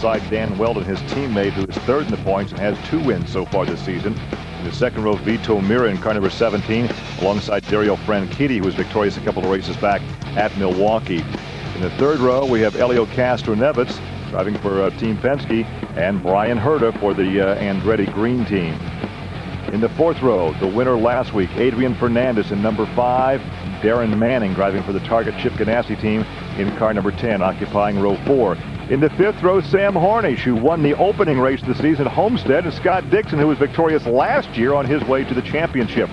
alongside Dan Weldon, his teammate, who is third in the points and has 2 wins so far this season. In the second row, Vito Mira in car number 17, alongside Dario Franchitti, who was victorious a couple of races back at Milwaukee. In the third row, we have Elio Castroneves driving for Team Penske, and Brian Herta for the Andretti Green Team. In the fourth row, the winner last week, Adrian Fernandez in number 5, Darren Manning driving for the Target Chip Ganassi team in car number 10, occupying row 4. In the fifth row, Sam Hornish, who won the opening race of the season at Homestead, and Scott Dixon, who was victorious last year on his way to the championship.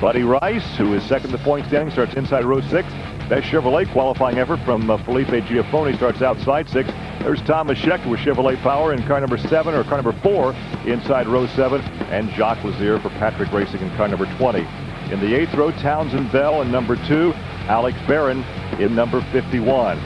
Buddy Rice, who is second in the point standing, starts inside row 6. Best Chevrolet qualifying effort from Felipe Giafone starts outside 6. There's Thomas Schechter with Chevrolet Power in car number 7, or car number 4, inside row 7. And Jacques Lazier for Patrick Racing in car number 20. In the 8th row, Townsend Bell in number 2. Alex Barron in number 51.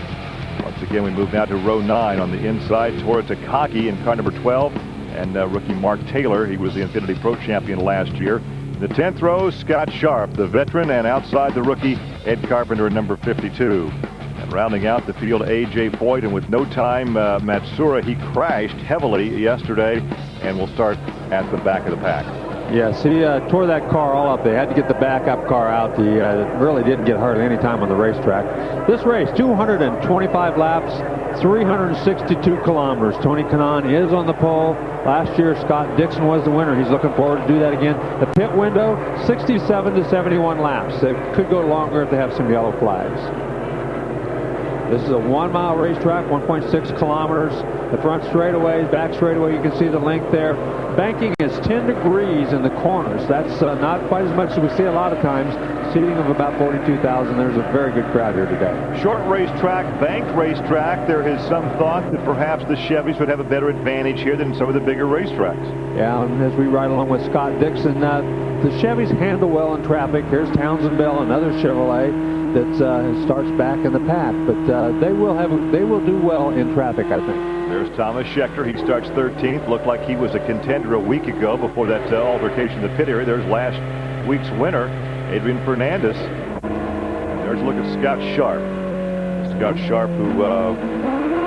Once again, we move now to row 9 on the inside. Tora Takagi in car number 12. And rookie Mark Taylor, he was the Infinity Pro champion last year. In the 10th row, Scott Sharp, the veteran, and outside the rookie, Ed Carpenter in number 52. And rounding out the field, A.J. Foyt, and with no time, Matsuura, he crashed heavily yesterday and will start at the back of the pack. Yes, he tore that car all up. They had to get the backup car out. He really didn't get hardly any time on the racetrack. This race, 225 laps, 362 kilometers. Tony Kanaan is on the pole. Last year, Scott Dixon was the winner. He's looking forward to do that again. The pit window, 67 to 71 laps. They could go longer if they have some yellow flags. This is a 1-mile racetrack, 1.6 kilometers. The front straightaway, back straightaway, you can see the length there. Banking is 10 degrees in the corners. That's not quite as much as we see a lot of times. Seating of about 42,000. There's a very good crowd here today. Short racetrack, banked racetrack. There is some thought that perhaps the Chevys would have a better advantage here than some of the bigger racetracks. Yeah, and as we ride along with Scott Dixon, the Chevys handle well in traffic. Here's Townsend Bell, another Chevrolet that starts back in the pack, but they will do well in traffic, I think. There's Thomas Schechter. He starts 13th. Looked like he was a contender a week ago before that altercation in the pit area. There's last week's winner, Adrian Fernandez. And there's a look at Scott Sharp. Scott Sharp, who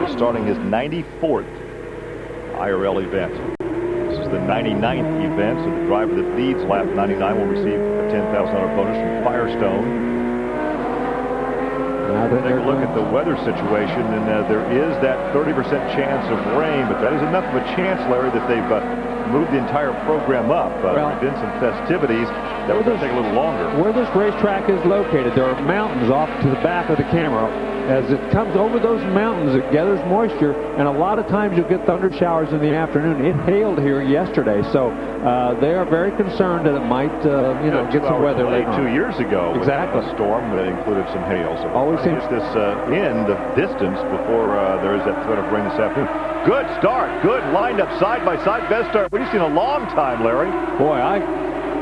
is starting his 94th IRL event. This is the 99th event, so the driver that leads lap 99 will receive a $10,000 bonus from Firestone. Take a look at the weather situation, and there is that 30% chance of rain, but that is enough of a chance, Larry, that they've moved the entire program up. There's been some festivities that will take a little longer. Where this racetrack is located, there are mountains off to the back of the camera. As it comes over those mountains, it gathers moisture, and a lot of times you'll get thunder showers in the afternoon. It hailed here yesterday, so they are very concerned that it might, get some weather later on. 2 years ago, exactly, a storm that included some hail. So always seems this in the distance before there is that threat of rain this afternoon. Good start, good lined up side by side, best start we've seen in a long time, Larry. Boy,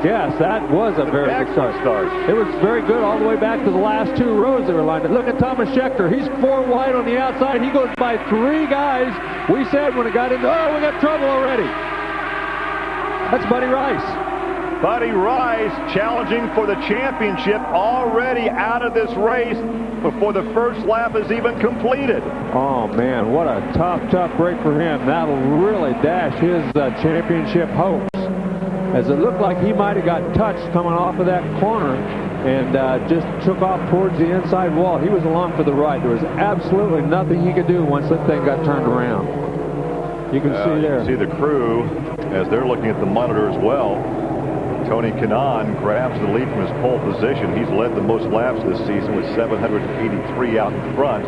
yes, that was a very good start. It was very good all the way back to the last 2 rows that were lined up. Look at Thomas Schechter. He's 4 wide on the outside. He goes by 3 guys. We said when it got into, we got trouble already. That's Buddy Rice. Buddy Rice challenging for the championship, already out of this race before the first lap is even completed. Oh, man, what a tough break for him. That'll really dash his championship hopes, as it looked like he might have got touched coming off of that corner and just took off towards the inside wall. He was along for the ride. There was absolutely nothing he could do once that thing got turned around. You can see there. You can see the crew as they're looking at the monitor as well. Tony Kanaan grabs the lead from his pole position. He's led the most laps this season with 783 out in front.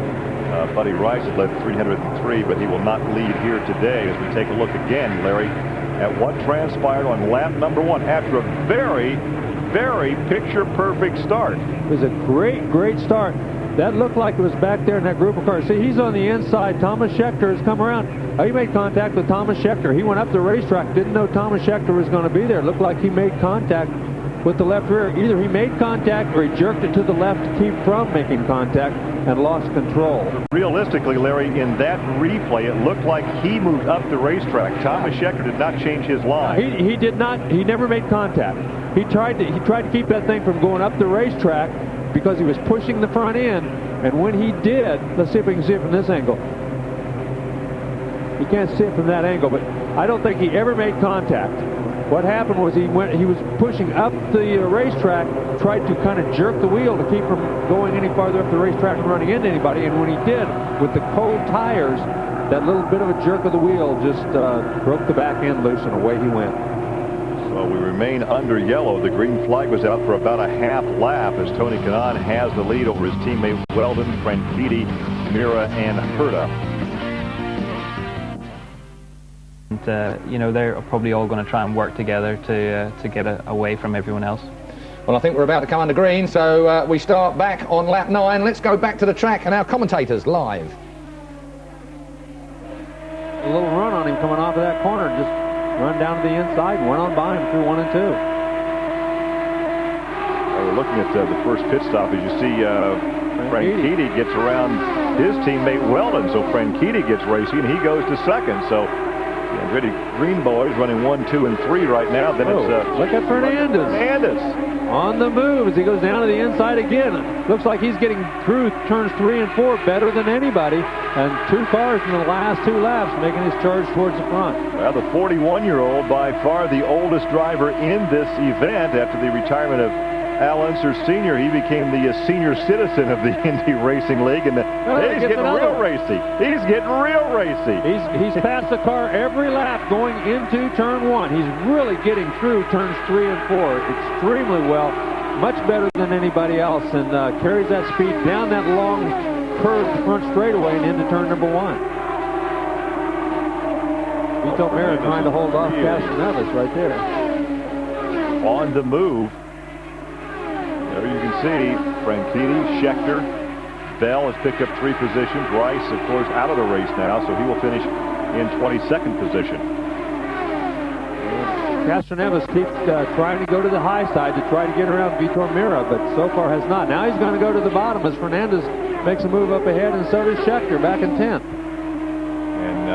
Buddy Rice has led 303, but he will not lead here today as we take a look again, Larry, at what transpired on lap number 1 after a very, very picture-perfect start. It was a great start. That looked like it was back there in that group of cars. See, he's on the inside. Thomas Schechter has come around. He made contact with Thomas Schechter. He went up the racetrack, didn't know Thomas Schechter was going to be there. It looked like he made contact with the left rear. Either he made contact or he jerked it to the left to keep from making contact and lost control. Realistically, Larry, in that replay, it looked like he moved up the racetrack. Thomas Schechter did not change his line. He did not. He never made contact. He tried to keep that thing from going up the racetrack because he was pushing the front end. And when he did, let's see if we can see it from this angle. You can't see it from that angle, but I don't think he ever made contact. What happened was he was pushing up the racetrack, tried to kind of jerk the wheel to keep from going any farther up the racetrack and running into anybody, and when he did, with the cold tires, that little bit of a jerk of the wheel just broke the back end loose, and away he went. So we remain under yellow. The green flag was out for about a half lap as Tony Kanaan has the lead over his teammate Weldon, Franchitti, Mira, and Herta. You know, they're probably all going to try and work together to get away from everyone else. Well, I think we're about to come under green, so we start back on lap 9. Let's go back to the track and our commentators live. A little run on him coming off of that corner, just run down to the inside and went on by him through 1 and 2. We're looking at the first pit stop. As you see, Franchitti gets around his teammate Weldon, so Franchitti gets racing and he goes to second. So Andretti Green Boys running 1, 2, and 3 right now. Then it's look at Fernandez. On the move as he goes down to the inside again. Looks like he's getting through turns 3 and 4 better than anybody. And 2 cars in the last 2 laps making his charge towards the front. Well, the 41-year-old, by far the oldest driver in this event after the retirement of Al Unser Sr. He became the senior citizen of the Indy Racing League, and he's getting real racy. He's getting real racy. He's passed the car every lap going into turn 1. He's really getting through turns 3 and 4 extremely well, much better than anybody else, and carries that speed down that long curved front straightaway and into turn number 1. Vito Mira trying to hold off Castroneves right there. On the move. There you can see Franchitti, Scheckter, Bell has picked up 3 positions. Rice, of course, out of the race now, so he will finish in 22nd position. Castroneves keeps trying to go to the high side to try to get around Vitor Mira, but so far has not. Now he's going to go to the bottom as Fernandez makes a move up ahead, and so does Scheckter back in 10th. And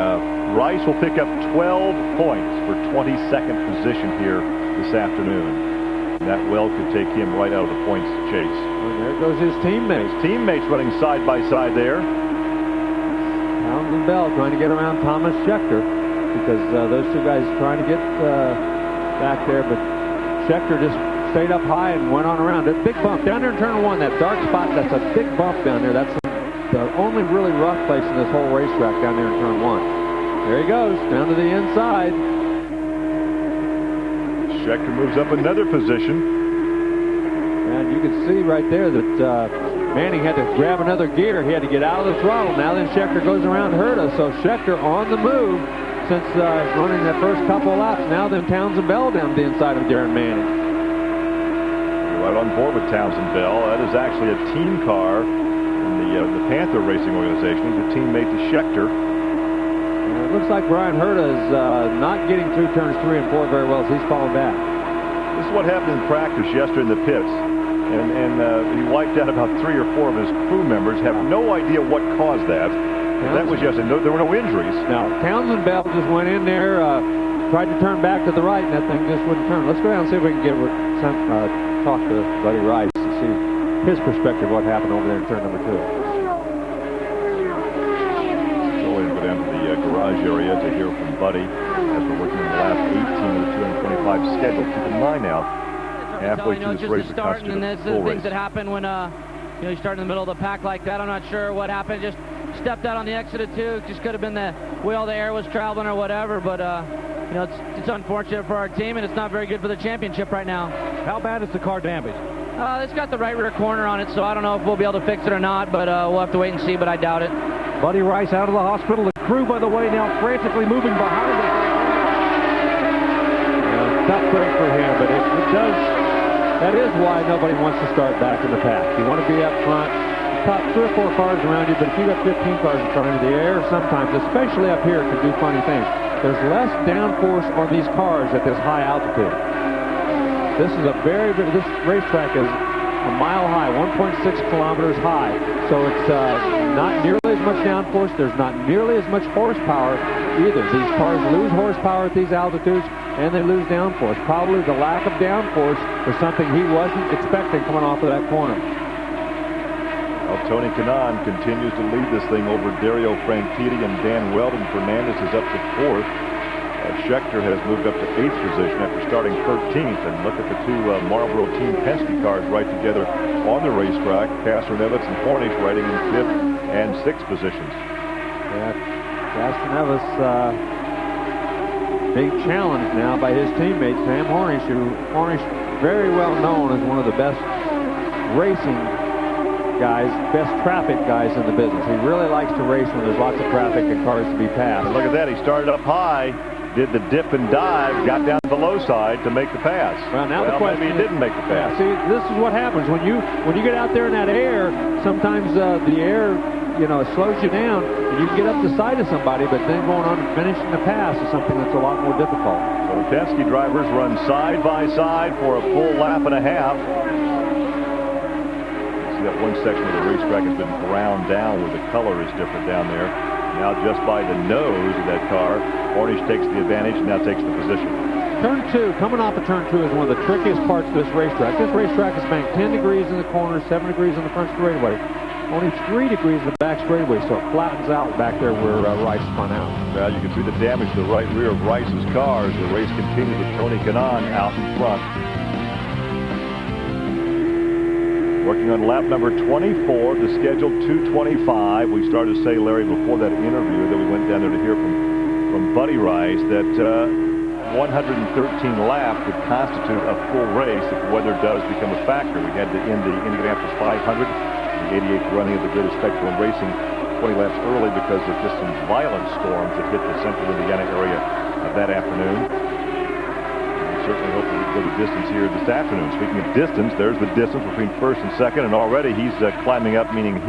Rice will pick up 12 points for 22nd position here this afternoon. That well could take him right out of the points chase. And there goes his teammates. His teammates running side by side there. Townsend Bell trying to get around Thomas Scheckter because those 2 guys trying to get back there, but Scheckter just stayed up high and went on around. That big bump down there in turn 1, that dark spot, that's a big bump down there. That's the only really rough place in this whole racetrack down there in turn 1. There he goes, down to the inside. Scheckter moves up another position. And you can see right there that Manning had to grab another gear. He had to get out of the throttle. Now then Scheckter goes around Herta, so Scheckter on the move since running the first couple of laps. Now then Townsend Bell down the inside of Darren Manning. Right on board with Townsend Bell. That is actually a team car in the Panther Racing Organization. He's a teammate to Scheckter. It looks like Brian Herta is not getting through turns 3 and 4 very well as he's falling back. This is what happened in practice yesterday in the pits. And he wiped out about 3 or 4 of his crew members. Have no idea what caused that. That was yesterday. There were no injuries. Now, Townsend Bell just went in there, tried to turn back to the right, and that thing just wouldn't turn. Let's go down and see if we can get talk to Buddy Rice and see his perspective of what happened over there in turn number 2. Garage area to hear from Buddy as we're working in the last 18 of the 225 schedule. Keep in mind now, halfway through this race, and there's the things that happen when you start in the middle of the pack like that. I'm not sure what happened. Just stepped out on the exit of 2. Just could have been the wheel, the air was traveling or whatever. But it's unfortunate for our team, and it's not very good for the championship right now. How bad is the car damaged? It's got the right rear corner on it, so I don't know if we'll be able to fix it or not. But we'll have to wait and see. But I doubt it. Buddy Rice out of the hospital. The crew, by the way, now frantically moving behind him. Tough break for him, but it does. That is why nobody wants to start back in the pack. You want to be up front. Top 3 or 4 cars around you, but if you got 15 cars in front of you, the air sometimes, especially up here, can do funny things. There's less downforce on these cars at this high altitude. This is this racetrack is a mile high, 1.6 kilometers high. So it's not nearly as much downforce. There's not nearly as much horsepower either. These cars lose horsepower at these altitudes, and they lose downforce. Probably the lack of downforce was something he wasn't expecting coming off of that corner. Well, Tony Kanaan continues to lead this thing over Dario Franchitti and Dan Weldon. Fernandez is up to 4th. Schechter has moved up to 8th position after starting 13th. And look at the two Marlboro Team Penske cars right together on the racetrack. Castroneves and Hornish riding in 5th and 6th positions. Yeah, Castroneves, big challenge now by his teammate Sam Hornish, who very well known as one of the best racing guys, best traffic guys in the business. He really likes to race when there's lots of traffic and cars to be passed. And look at that, he started up high, did the dip and dive, got down the low side to make the pass. Well, now the question maybe he didn't make the pass. See, this is what happens when you get out there in that air. Sometimes the air, it slows you down, and you can get up the side of somebody, but then going on and finishing the pass is something that's a lot more difficult. So the Penske drivers run side by side for a full lap and a half. That one section of the racetrack has been ground down where the color is different down there. Now just by the nose of that car, Hornish takes the advantage and now takes the position. Turn 2, coming off of turn 2 is one of the trickiest parts of this racetrack. This racetrack is banked 10 degrees in the corners, 7 degrees in the front straightaway. Only 3 degrees in the back straightaway, so it flattens out back there where Rice spun out. Well, you can see the damage to the right rear of Rice's cars. The race continues with Tony Kanaan out in front. Working on lap number 24, the scheduled 225. We started to say, Larry, before that interview that we went down there to hear from Buddy Rice, that 113 laps would constitute a full race if weather does become a factor. We had to end the Indianapolis 500, the 88th running of the greatest spectacle in racing, 20 laps early because of just some violent storms that hit the central Indiana area that afternoon. Certainly hope we go the distance here this afternoon. Speaking of distance, there's the distance between first and second, and already he's climbing up, meaning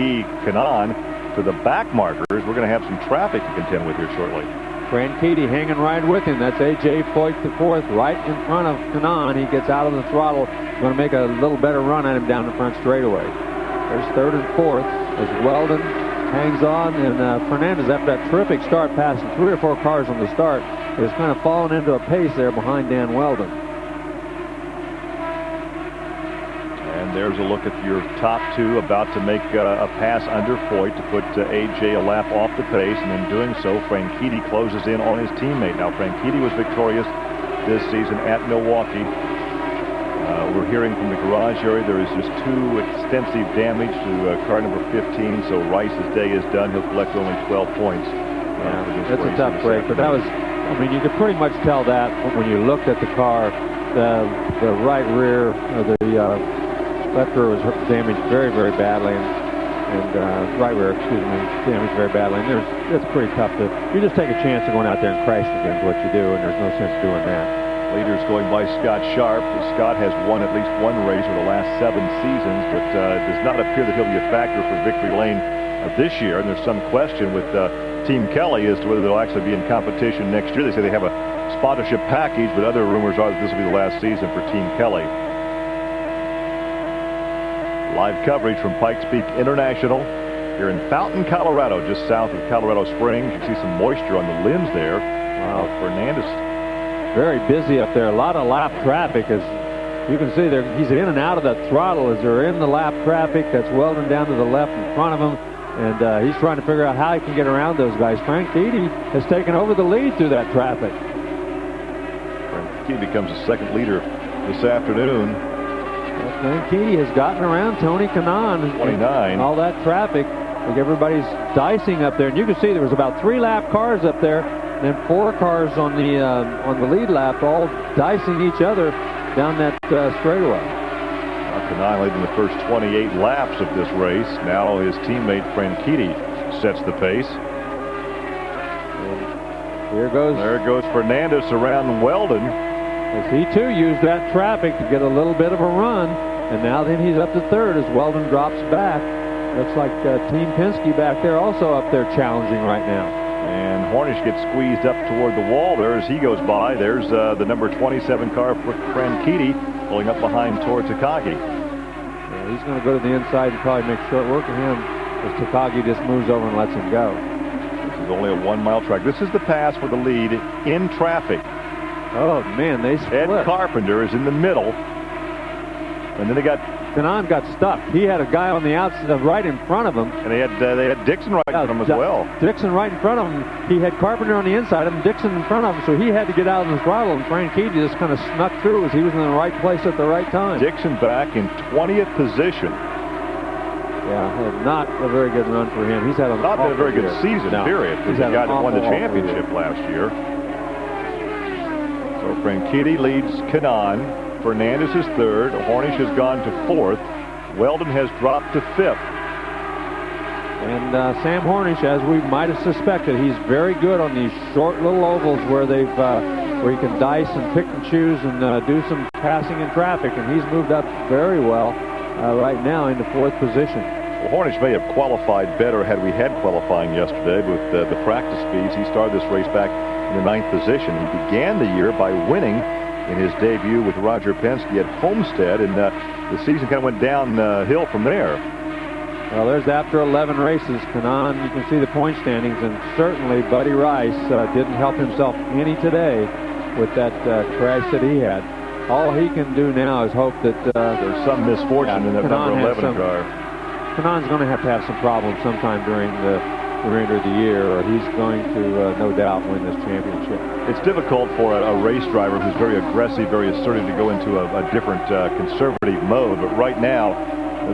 Kanaan, to the back markers. We're going to have some traffic to contend with here shortly. Franchitti hanging right with him. That's A.J. Foyt the 4th, right in front of Kanaan. He gets out of the throttle. Going to make a little better run at him down the front straightaway. There's 3rd and 4th as Weldon hangs on, and Fernandez, after that terrific start, passing 3 or 4 cars on the start, is kind of falling into a pace there behind Dan Weldon. And there's a look at your top 2 about to make a pass under Foyt to put A.J. a lap off the pace, and in doing so, Franchitti closes in on his teammate. Now, Franchitti was victorious this season at Milwaukee. We're hearing from the garage area there is just too extensive damage to car number 15, so Rice's day is done. He'll collect only 12 points. That's a tough break, but that was, you could pretty much tell that when you looked at the car. The right rear of the left rear was damaged very, very badly, and right rear, damaged very badly. And it's pretty tough to, you just take a chance of going out there and crashing against what you do, and there's no sense doing that. Leaders going by Scott Sharp. Scott has won at least one race over the last 7 seasons, but it does not appear that he'll be a factor for victory lane this year. And there's some question with Team Kelly as to whether they'll actually be in competition next year. They say they have a sponsorship package, but other rumors are that this will be the last season for Team Kelly. Live coverage from Pikes Peak International here in Fountain, Colorado, just south of Colorado Springs. You can see some moisture on the limbs there. Wow, Fernandez. Very busy up there. A lot of lap traffic. As you can see there, he's in and out of that throttle as they're in the lap traffic. That's Weldon down to the left in front of him. And he's trying to figure out how he can get around those guys. Franchitti has taken over the lead through that traffic. Franchitti becomes the second leader this afternoon. Franchitti has gotten around Tony Kanaan. 29. And all that traffic. Like everybody's dicing up there. And you can see there was about 3 lap cars up there. Then 4 cars on the lead lap, all dicing each other down that straightaway. Kanaan leading the first 28 laps of this race. Now his teammate Franchitti sets the pace. There goes Fernandez around Weldon. As he too used that traffic to get a little bit of a run, and now then he's up to 3rd as Weldon drops back. Looks like Team Penske back there also up there challenging right now. And Hornish gets squeezed up toward the wall there as he goes by. There's the number 27 car for Franchitti pulling up behind toward Takagi. Yeah, he's going to go to the inside and probably make short work of him as Takagi just moves over and lets him go. This is only a 1-mile track. This is the pass for the lead in traffic. Oh, man, they split. Ed Carpenter is in the middle. And then they got Kanaan got stuck. He had a guy on the outside, right in front of him. And they had Dixon right in front of him as well. Dixon right in front of him. He had Carpenter on the inside of him, Dixon in front of him, so he had to get out on the throttle, and Franchitti just kind of snuck through as he was in the right place at the right time. Dixon back in 20th position. Yeah, not a very good run for him. He's had not been a very good season, period. He's the guy that won the championship last year. So Franchitti leads Kanaan. Fernandez is third. Hornish has gone to fourth. Weldon has dropped to fifth. And Sam Hornish, as we might have suspected, he's very good on these short little ovals where where you can dice and pick and choose and do some passing in traffic. And he's moved up very well right now into fourth position. Well, Hornish may have qualified better had we had qualifying yesterday with the practice speeds. He started this race back in the 9th position. He began the year by winning in his debut with Roger Penske at Homestead, and the season kind of went downhill from there. Well, there's after 11 races, Kanaan, you can see the point standings, and certainly Buddy Rice didn't help himself any today with that crash that he had. All he can do now is hope that there's some misfortune in that number 11 car. Kanaan's going to have some problems sometime during the remainder of the year, or he's going to no doubt win this championship. It's difficult for a race driver who's very aggressive, very assertive, to go into a different conservative mode. But right now,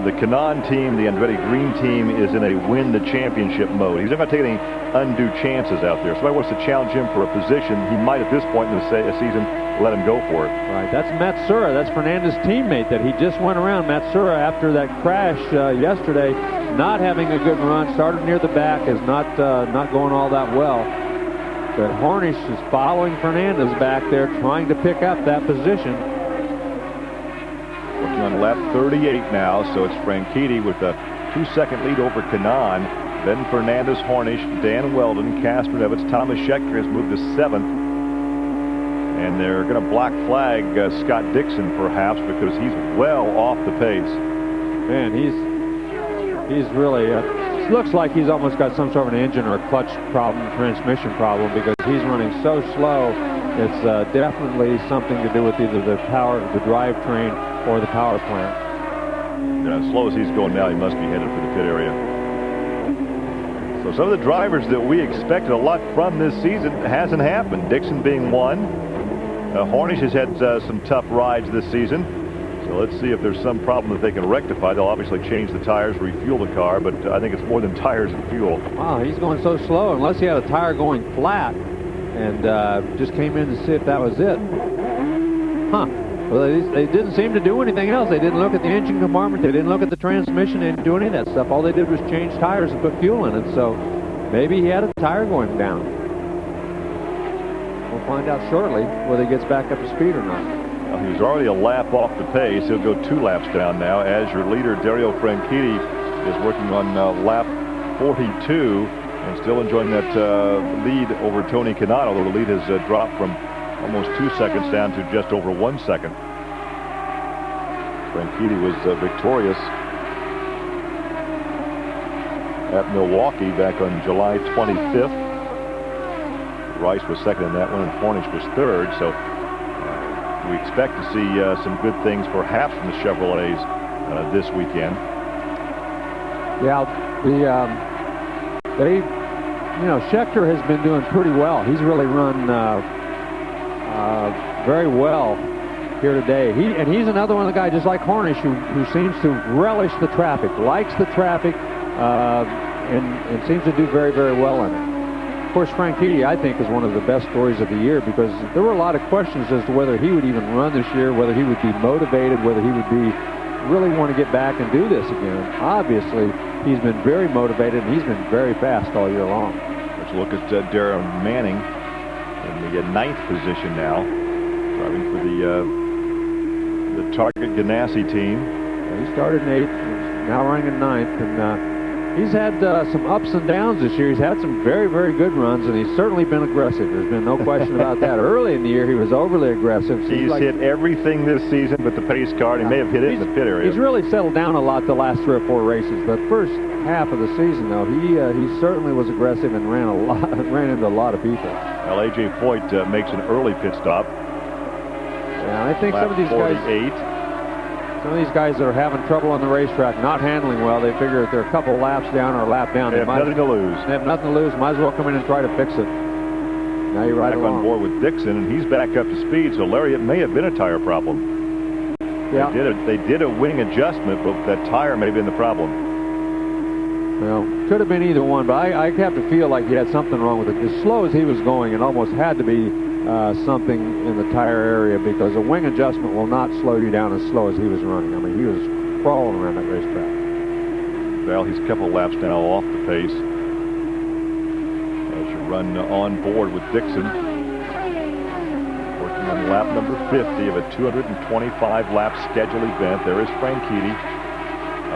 the Kanaan team, the Andretti Green team, is in a win the championship mode. He's not going to take any undue chances out there. Somebody wants to challenge him for a position, he might at this point in the season let him go for it. Right, that's Matsura. That's Fernandez's teammate that he just went around. Matsura, after that crash yesterday, not having a good run, started near the back, is not going all that well. But Hornish is following Fernandez back there, trying to pick up that position. Working on lap 38 now, so it's Franchitti with a 2-second lead over Kanaan. Then Fernandez, Hornish, Dan Weldon, Casper Evans, Thomas Scheckter has moved to 7th. And they're going to black flag Scott Dixon perhaps because he's well off the pace. Man, he's really looks like he's almost got some sort of an engine or a clutch problem, transmission problem, because he's running so slow. It's definitely something to do with either the power of the drivetrain or the power plant. Yeah, as slow as he's going now, he must be headed for the pit area. So some of the drivers that we expected a lot from this season hasn't happened. Dixon being one. Hornish has had some tough rides this season. So let's see if there's some problem that they can rectify. They'll obviously change the tires, refuel the car, but I think it's more than tires and fuel. Wow, he's going so slow unless he had a tire going flat and just came in to see if that was it. Huh. Well, they didn't seem to do anything else. They didn't look at the engine compartment. They didn't look at the transmission. They didn't do any of that stuff. All they did was change tires and put fuel in it. So maybe he had a tire going down. We'll find out shortly whether he gets back up to speed or not. Well, he was already a lap off the pace. He'll go 2 laps down now as your leader, Dario Franchitti, is working on lap 42 and still enjoying that lead over Tony Kanaan, although the lead has dropped from almost 2 seconds down to just over 1 second. Franchitti was victorious at Milwaukee back on July 25th. Rice was second in that one, and Hornish was third. So we expect to see some good things, perhaps, from the Chevrolets this weekend. Yeah, Scheckter has been doing pretty well. He's really run very well here today. He's another one of the guys, just like Hornish, who seems to relish the traffic, likes the traffic, and seems to do very, very well in it. Of course, Franchitti, I think, is one of the best stories of the year because there were a lot of questions as to whether he would even run this year, whether he would be motivated, whether he would really want to get back and do this again. Obviously, he's been very motivated, and he's been very fast all year long. Let's look at Darren Manning in the 9th position now, driving for the Target Ganassi team. He started in 8th, now running in 9th, and he's had some ups and downs this year. He's had some very, very good runs, and he's certainly been aggressive. There's been no question about that. Early in the year, he was overly aggressive. He's hit everything this season but the pace car, and he may have hit it in the pit area. He's really settled down a lot the last 3 or 4 races. The first half of the season, though, he certainly was aggressive and ran into a lot of people. Well, A.J. Foyt makes an early pit stop. Yeah, I think some of these 48. guys... Some of these guys that are having trouble on the racetrack, not handling well, they figure if they're a couple laps down or a lap down, they have nothing to lose. They have nothing to lose. Might as well come in and try to fix it. Now you're right on board with Dixon, and he's back up to speed. So, Larry, it may have been a tire problem. Yeah. They did a wing adjustment, but that tire may have been the problem. Well, could have been either one, but I have to feel like he had something wrong with it. As slow as he was going, it almost had to be something in the tire area, because a wing adjustment will not slow you down as slow as he was running. I mean, he was crawling around that racetrack. Well, he's a couple laps now off the pace. As you run on board with Dixon, working on lap number 50 of a 225 lap scheduled event. There is Franchitti.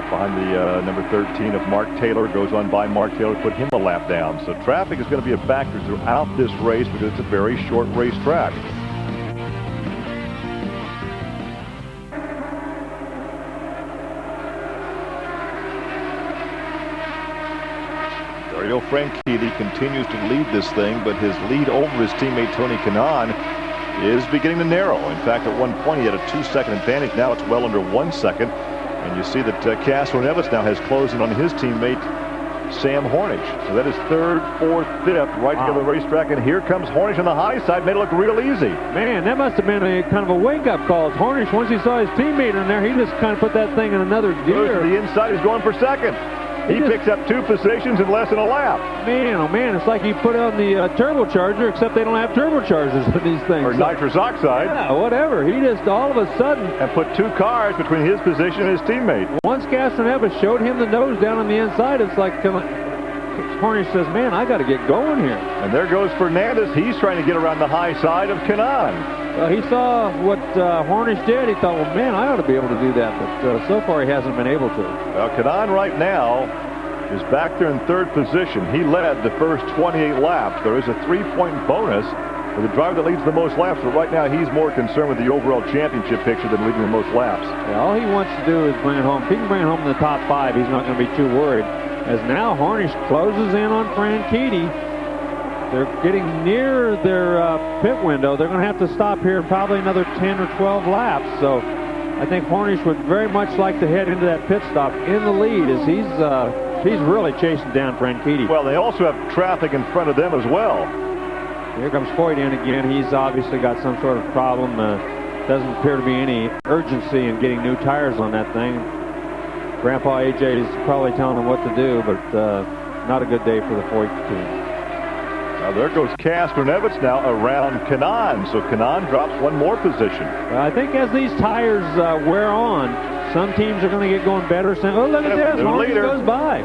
Behind the number 13 of Mark Taylor. Goes on by Mark Taylor, put him a lap down. So traffic is going to be a factor throughout this race because it's a very short racetrack. Dario Franchitti continues to lead this thing, but his lead over his teammate Tony Kanaan is beginning to narrow. In fact, at one point he had a 2-second advantage. Now it's well under 1 second. And you see that Castroneves now has closed in on his teammate, Sam Hornish. So that is third, fourth, fifth, right together the racetrack. And here comes Hornish on the high side. Made it look real easy. Man, that must have been a kind of a wake-up call. Hornish, once he saw his teammate in there, he just kind of put that thing in another gear. Goes to the inside. He's going for second. He picks up 2 positions in less than a lap. Man, oh man, it's like he put on the turbocharger, except they don't have turbochargers in these things. Or nitrous oxide. Yeah, whatever. He just all of a sudden... And put 2 cars between his position and his teammate. Once Castroneves showed him the nose down on the inside, it's like Hornish says, man, I got to get going here. And there goes Fernandez. He's trying to get around the high side of Kanaan. He saw what Hornish did. He thought, well, man, I ought to be able to do that. But so far, he hasn't been able to. Well, Kanaan right now is back there in third position. He led the first 28 laps. There is a 3-point bonus for the driver that leads the most laps. But right now, he's more concerned with the overall championship picture than leading the most laps. Yeah, all he wants to do is bring it home. If he can bring it home in the top 5, he's not going to be too worried. As now Hornish closes in on Franchitti. They're getting near their pit window. They're going to have to stop here probably another 10 or 12 laps. So I think Hornish would very much like to head into that pit stop in the lead, as he's really chasing down Franchitti. Well, they also have traffic in front of them as well. Here comes Foyt in again. He's obviously got some sort of problem. Doesn't appear to be any urgency in getting new tires on that thing. Grandpa AJ is probably telling him what to do, but not a good day for the Foyt team. Now there goes Castroneves now around Kanaan. So Kanaan drops 1 more position. I think as these tires wear on, some teams are going to get going better. Oh, look at this. Hornish goes by.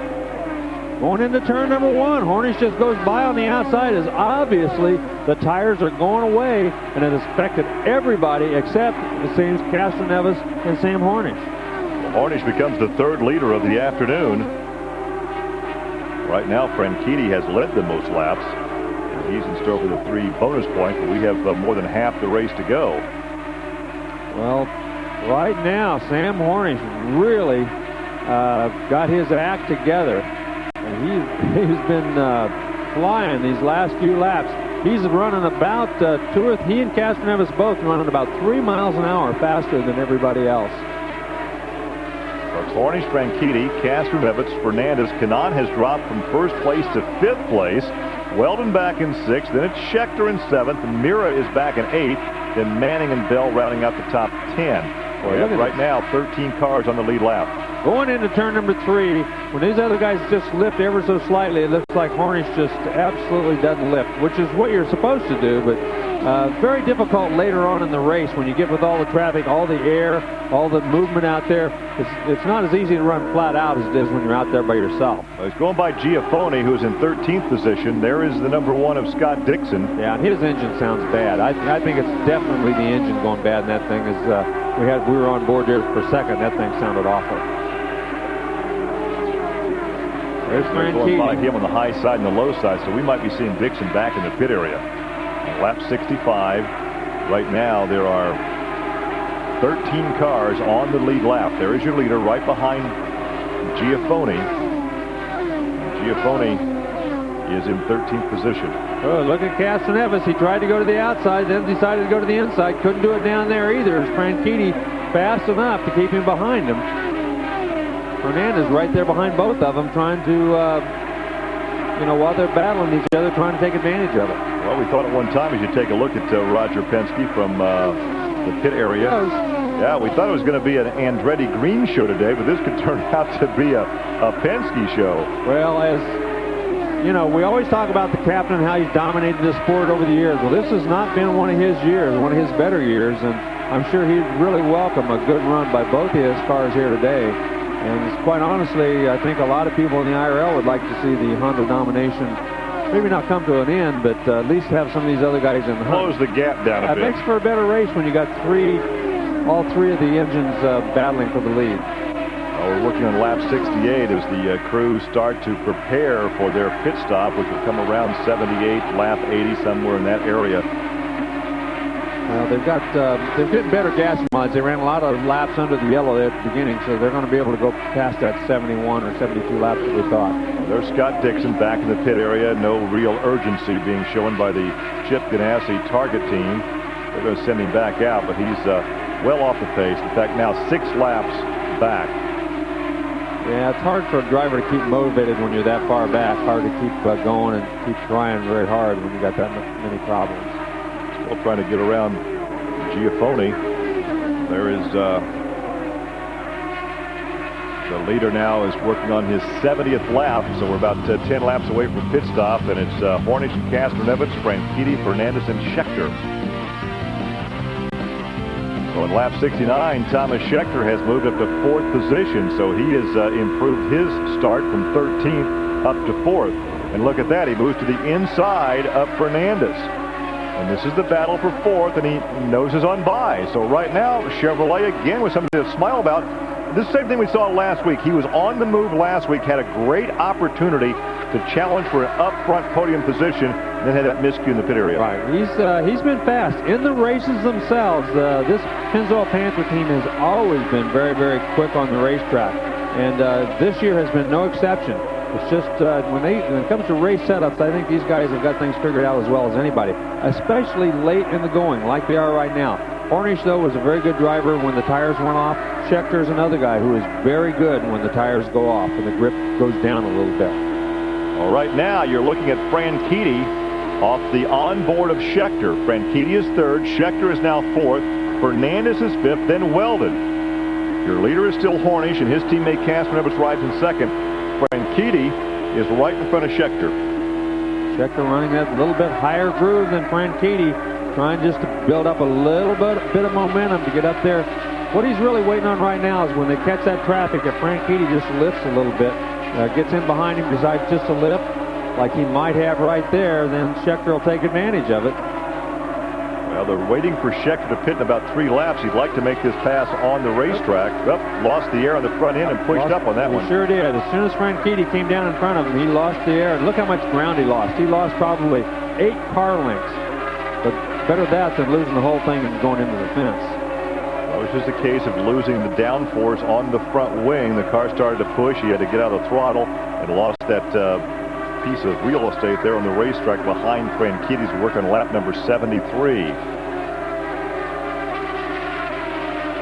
Going into turn number 1. Hornish just goes by on the outside, as obviously the tires are going away, and it has affected everybody except, it seems, Castroneves and Sam Hornish. Hornish becomes the 3rd leader of the afternoon. Right now, Franchitti has led the most laps. He's in store for the 3 bonus points, but we have more than half the race to go. Well, right now, Sam Hornish really got his act together. And he's been flying these last few laps. He's running about he and Castroneves both running about 3 miles an hour faster than everybody else. Hornish, Franchitti, Castroneves, Fernandez. Kanaan has dropped from 1st place to 5th place. Weldon back in 6th. Then it's Schechter in 7th. And Mira is back in 8th. Then Manning and Bell rounding out the top 10. Right now, 13 cars on the lead lap. Going into turn number 3, when these other guys just lift ever so slightly, it looks like Hornish just absolutely doesn't lift, which is what you're supposed to do, but very difficult later on in the race when you get with all the traffic, all the air, all the movement out there. It's not as easy to run flat out as it is when you're out there by yourself. Well, he's going by Giafone, who's in 13th position. There is the number 1 of Scott Dixon. Yeah, and his engine sounds bad. I think it's definitely the engine going bad in that thing. We were on board there for a second. That thing sounded awful. There's going by him on the high side and the low side, so we might be seeing Dixon back in the pit area. Lap 65. Right now, there are 13 cars on the lead lap. There is your leader right behind Giafone. Giafone is in 13th position. Oh, look at Castroneves. He tried to go to the outside, then decided to go to the inside. Couldn't do it down there either. Franchitti fast enough to keep him behind him. Fernandez right there behind both of them, trying to, while they're battling each other, trying to take advantage of it. Well, we thought at one time as you take a look at Roger Penske from the pit area. Yeah, we thought it was going to be an Andretti Green show today, but this could turn out to be a Penske show. Well, as you know, we always talk about the captain and how he's dominated this sport over the years. Well, this has not been one of his years, one of his better years, and I'm sure he'd really welcome a good run by both of his cars here today. And quite honestly, I think a lot of people in the IRL would like to see the Honda domination maybe not come to an end, but at least have some of these other guys in the hunt. Close the gap down a bit. It makes for a better race when you got all three of the engines battling for the lead. We're working on lap 68 as the crew start to prepare for their pit stop, which will come around 78, lap 80, somewhere in that area. Well, they're getting better gas mods. They ran a lot of laps under the yellow at the beginning, so they're going to be able to go past that 71 or 72 laps that we thought. There's Scott Dixon back in the pit area. No real urgency being shown by the Chip Ganassi target team. They're going to send him back out, but he's well off the pace. In fact, now 6 laps back. Yeah, it's hard for a driver to keep motivated when you're that far back. Hard to keep going and keep trying very hard when you got that many problems. Still trying to get around Giafone. There is the leader now is working on his 70th lap, so we're about 10 laps away from pit stop, and it's Hornish and Castroneves, Franchitti, Fernandez, and Scheckter. So in lap 69, Thomas Scheckter has moved up to 4th position, so he has improved his start from 13th up to 4th. And look at that, he moves to the inside of Fernandez. And this is the battle for 4th, and he noses on by. So right now, Chevrolet again with something to smile about. This same thing we saw last week. He was on the move last week, had a great opportunity to challenge for an up-front podium position, and then had that miscue in the pit area. Right. He's been fast in the races themselves. This Pennzoil Panther team has always been very, very quick on the racetrack, and this year has been no exception. It's just when it comes to race setups, I think these guys have got things figured out as well as anybody, especially late in the going, like they are right now. Hornish, though, was a very good driver when the tires went off. Scheckter's another guy who is very good when the tires go off and the grip goes down a little bit. Well, right now, you're looking at Franchitti off the onboard of Scheckter. Franchitti is 3rd. Scheckter is now 4th. Fernandez is 5th, then Weldon. Your leader is still Hornish, and his teammate Castroneves rides in 2nd. Franchitti is right in front of Scheckter. Scheckter running that little bit higher groove than Franchitti, trying just to build up a little bit of momentum to get up there. What he's really waiting on right now is when they catch that traffic, if Franchitti just lifts a little bit, gets in behind him, decides just to lift, like he might have right there, then Scheckter will take advantage of it. Well, they're waiting for Scheckter to pit in about 3 laps. He'd like to make this pass on the racetrack. Well, lost the air on the front end and pushed up on that one. He sure did. As soon as Franchitti came down in front of him, he lost the air. And look how much ground he lost. He lost probably 8 car lengths. But better that than losing the whole thing and going into the fence. Well, it was just a case of losing the downforce on the front wing. The car started to push. He had to get out of the throttle and lost that piece of real estate there on the racetrack behind Franchitti's work on lap number 73.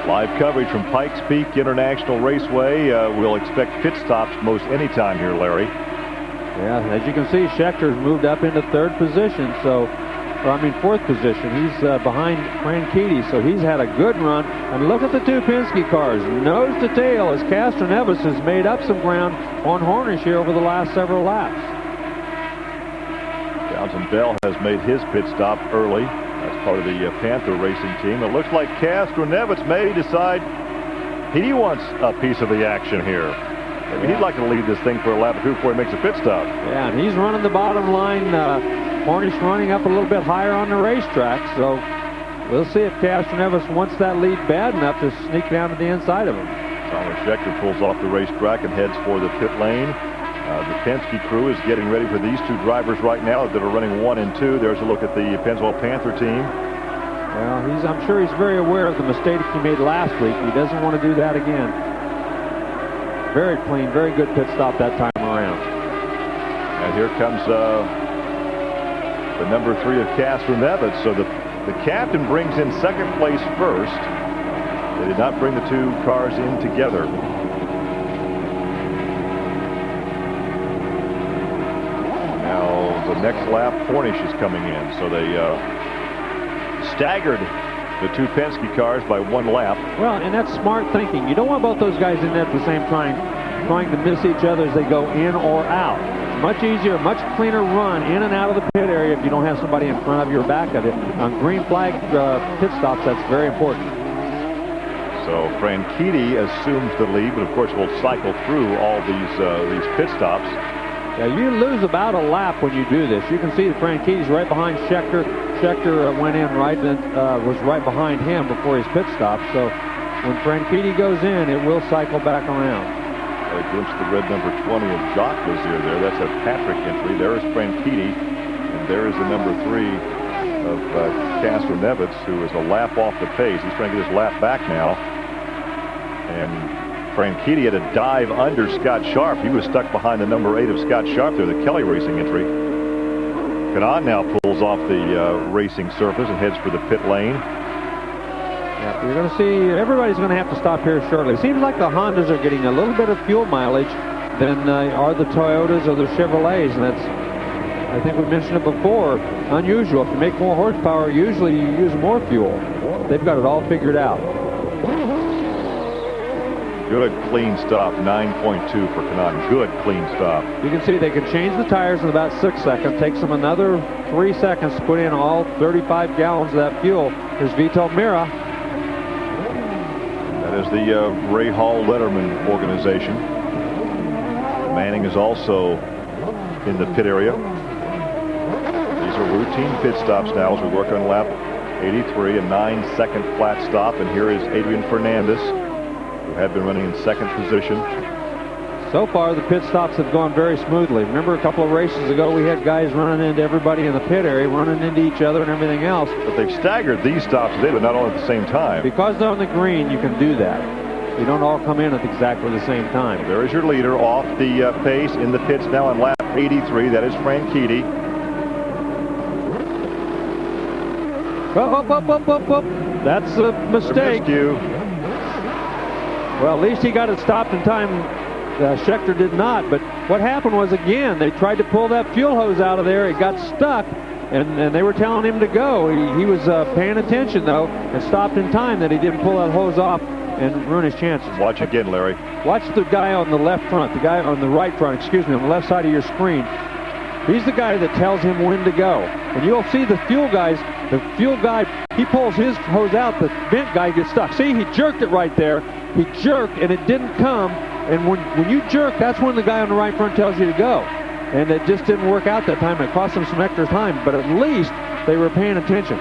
Live coverage from Pikes Peak International Raceway. We'll expect pit stops most any time here, Larry. Yeah, as you can see, Schecter's moved up into 3rd position, or 4th position. He's behind Franchitti, so he's had a good run. And look at the 2 Penske cars, nose to tail, as Castroneves has made up some ground on Hornish here over the last several laps. Townsend Bell has made his pit stop early. That's part of the Panther racing team. It looks like Castroneves may decide he wants a piece of the action here. Maybe he'd like to lead this thing for a lap or 2 before he makes a pit stop. Yeah, and he's running the bottom line. Hornish running up a little bit higher on the racetrack, so we'll see if Castroneves wants that lead bad enough to sneak down to the inside of him. Thomas Scheckter pulls off the racetrack and heads for the pit lane. The Penske crew is getting ready for these 2 drivers right now that are running 1 and 2. There's a look at the Pennzoil Panther team. Well, I'm sure he's very aware of the mistake he made last week. He doesn't want to do that again. Very clean, very good pit stop that time around. As here comes the number 3 of Castro-Neves. So the captain brings in second place first. They did not bring the two cars in together. Now the next lap, Hornish is coming in. So they staggered the two Penske cars by 1 lap. Well, and that's smart thinking. You don't want both those guys in there at the same time trying to miss each other as they go in or out. It's much easier, much cleaner run in and out of the pit area if you don't have somebody in front of you or back of it. On green flag pit stops, that's very important. So Franchitti assumes the lead, but of course will cycle through all these pit stops. Yeah, you lose about a lap when you do this. You can see that Franchitti's right behind Scheckter. Scheckter went in right and was right behind him before his pit stop. So when Franchitti goes in, it will cycle back around. A glimpse of the red number 20 of Jacques Lazier there. That's a Patrick entry. There is Franchitti, and there is the number 3 of Castro-Neves, who is a lap off the pace. He's trying to get his lap back now. And Franchitti had to dive under Scott Sharp. He was stuck behind the number 8 of Scott Sharp there, the Kelly Racing entry. Kanaan now pulls off the racing surface and heads for the pit lane. Yeah, you're going to see everybody's going to have to stop here shortly. It seems like the Hondas are getting a little bit of fuel mileage than are the Toyotas or the Chevrolets, and that's, I think we mentioned it before, unusual. If you make more horsepower, usually you use more fuel. They've got it all figured out. Good clean stop, 9.2 for Kanaan. Good clean stop. You can see they can change the tires in about 6 seconds. Takes them another 3 seconds to put in all 35 gallons of that fuel. Here's Vito Mira. That is the Ray Hall Letterman organization. Manning is also in the pit area. These are routine pit stops now as we work on lap 83, a 9-second flat stop. And here is Adrian Fernandez, who had been running in second position. So far, the pit stops have gone very smoothly. Remember a couple of races ago, we had guys running into everybody in the pit area, running into each other and everything else. But they've staggered these stops today, but not all at the same time. Because they're on the green, you can do that. You don't all come in at exactly the same time. There is your leader off the pace in the pits now on lap 83. That is Franchitti. Up. That's a mistake. Well, at least he got it stopped in time. Scheckter did not. But what happened was, again, they tried to pull that fuel hose out of there. It got stuck, and they were telling him to go. He was paying attention, though, and stopped in time that he didn't pull that hose off and ruin his chances. Watch again, Larry. Watch the guy on the left front, the guy on the right front, excuse me, on the left side of your screen. He's the guy that tells him when to go. And you'll see the fuel guys, the fuel guy, he pulls his hose out, the vent guy gets stuck. See, he jerked it right there. He jerked, and it didn't come. And when you jerk, that's when the guy on the right front tells you to go. And it just didn't work out that time. It cost them some extra time, but at least they were paying attention.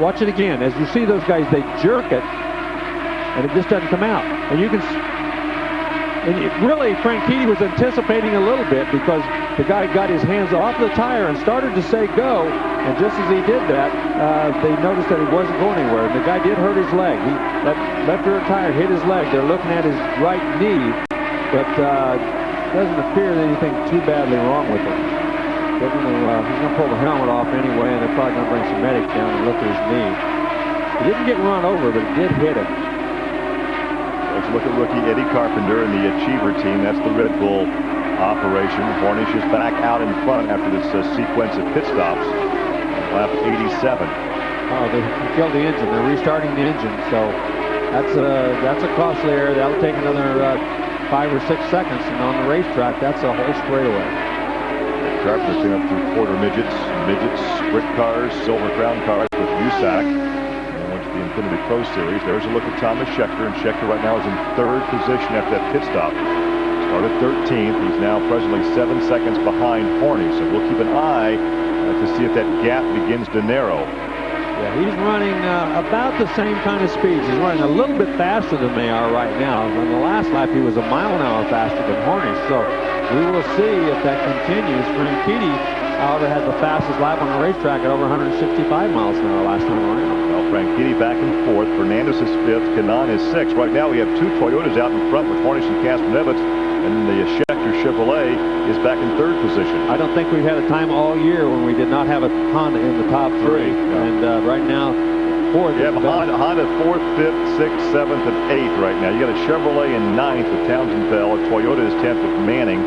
Watch it again. As you see those guys, they jerk it, and it just doesn't come out. And you can, really, Franchitti was anticipating a little bit because the guy got his hands off the tire and started to say go. And just as he did that, they noticed that he wasn't going anywhere. And the guy did hurt his leg. That left rear tire hit his leg. They're looking at his right knee, but doesn't appear that anything too badly wrong with him. He's going to pull the helmet off anyway, and they're probably going to bring some medics down and look at his knee. He didn't get run over, but it did hit him. Let's look at rookie Eddie Carpenter and the Achiever team. That's the Red Bull operation. Hornish is back out in front after this sequence of pit stops. Lap 87. Oh, they killed the engine. They're restarting the engine, so that's a costly error. That'll take another 5 or 6 seconds, and on the racetrack, that's a whole straightaway. Carpenter's came up through quarter midgets, sprint cars, silver crown cars with USAC, and went to the Infinity Pro Series. There's a look at Thomas Scheckter, and Scheckter right now is in third position after that pit stop. Started 13th. He's now presently 7 seconds behind Hornish, so we'll keep an eye to see if that gap begins to narrow. Yeah, he's running about the same kind of speeds. He's running a little bit faster than they are right now. On the last lap, he was a mile an hour faster than Hornish. So we will see if that continues. Franchitti, however, had the fastest lap on the racetrack at over 165 miles an hour last time around. Well, Franchitti back and forth. Fernandez is 5th. Kanaan is 6th. Right now, we have two Toyotas out in front with Hornish and Castro-Neves, and the Scheckter Chevrolet is back in third position. I don't think we've had a time all year when we did not have a Honda in the top three. And right now, fourth. You have Honda 4th, 5th, 6th, 7th, and 8th right now. You got a Chevrolet in 9th with Townsend Bell. A Toyota is 10th with Manning.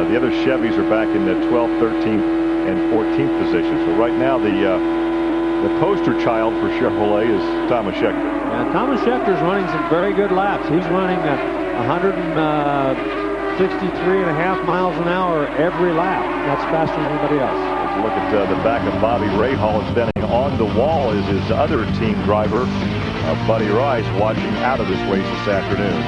The other Chevys are back in the 12th, 13th, and 14th position. So right now, the poster child for Chevrolet is Thomas Scheckter. And Thomas Schecter's running some very good laps. He's running 163.5 miles an hour every lap. That's faster than anybody else. Let's look at the back of Bobby Rahal. Standing on the wall is his other team driver, Buddy Rice, watching out of this race this afternoon.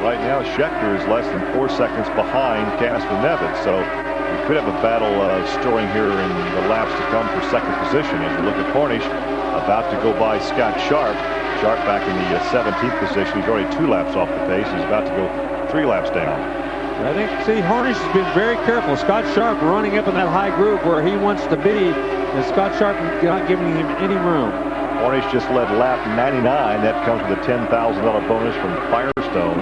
Right now, Scheckter is less than 4 seconds behind Casper Nevitt, so we could have a battle stirring here in the laps to come for second position. As you look at Cornish, about to go by Scott Sharp. Sharp back in the 17th position. He's already 2 laps off the pace. He's about to go 3 laps down. I think, Hornish has been very careful. Scott Sharp running up in that high groove where he wants to be, and Scott Sharp not giving him any room. Cornish just led lap 99. That comes with a $10,000 bonus from Firestone.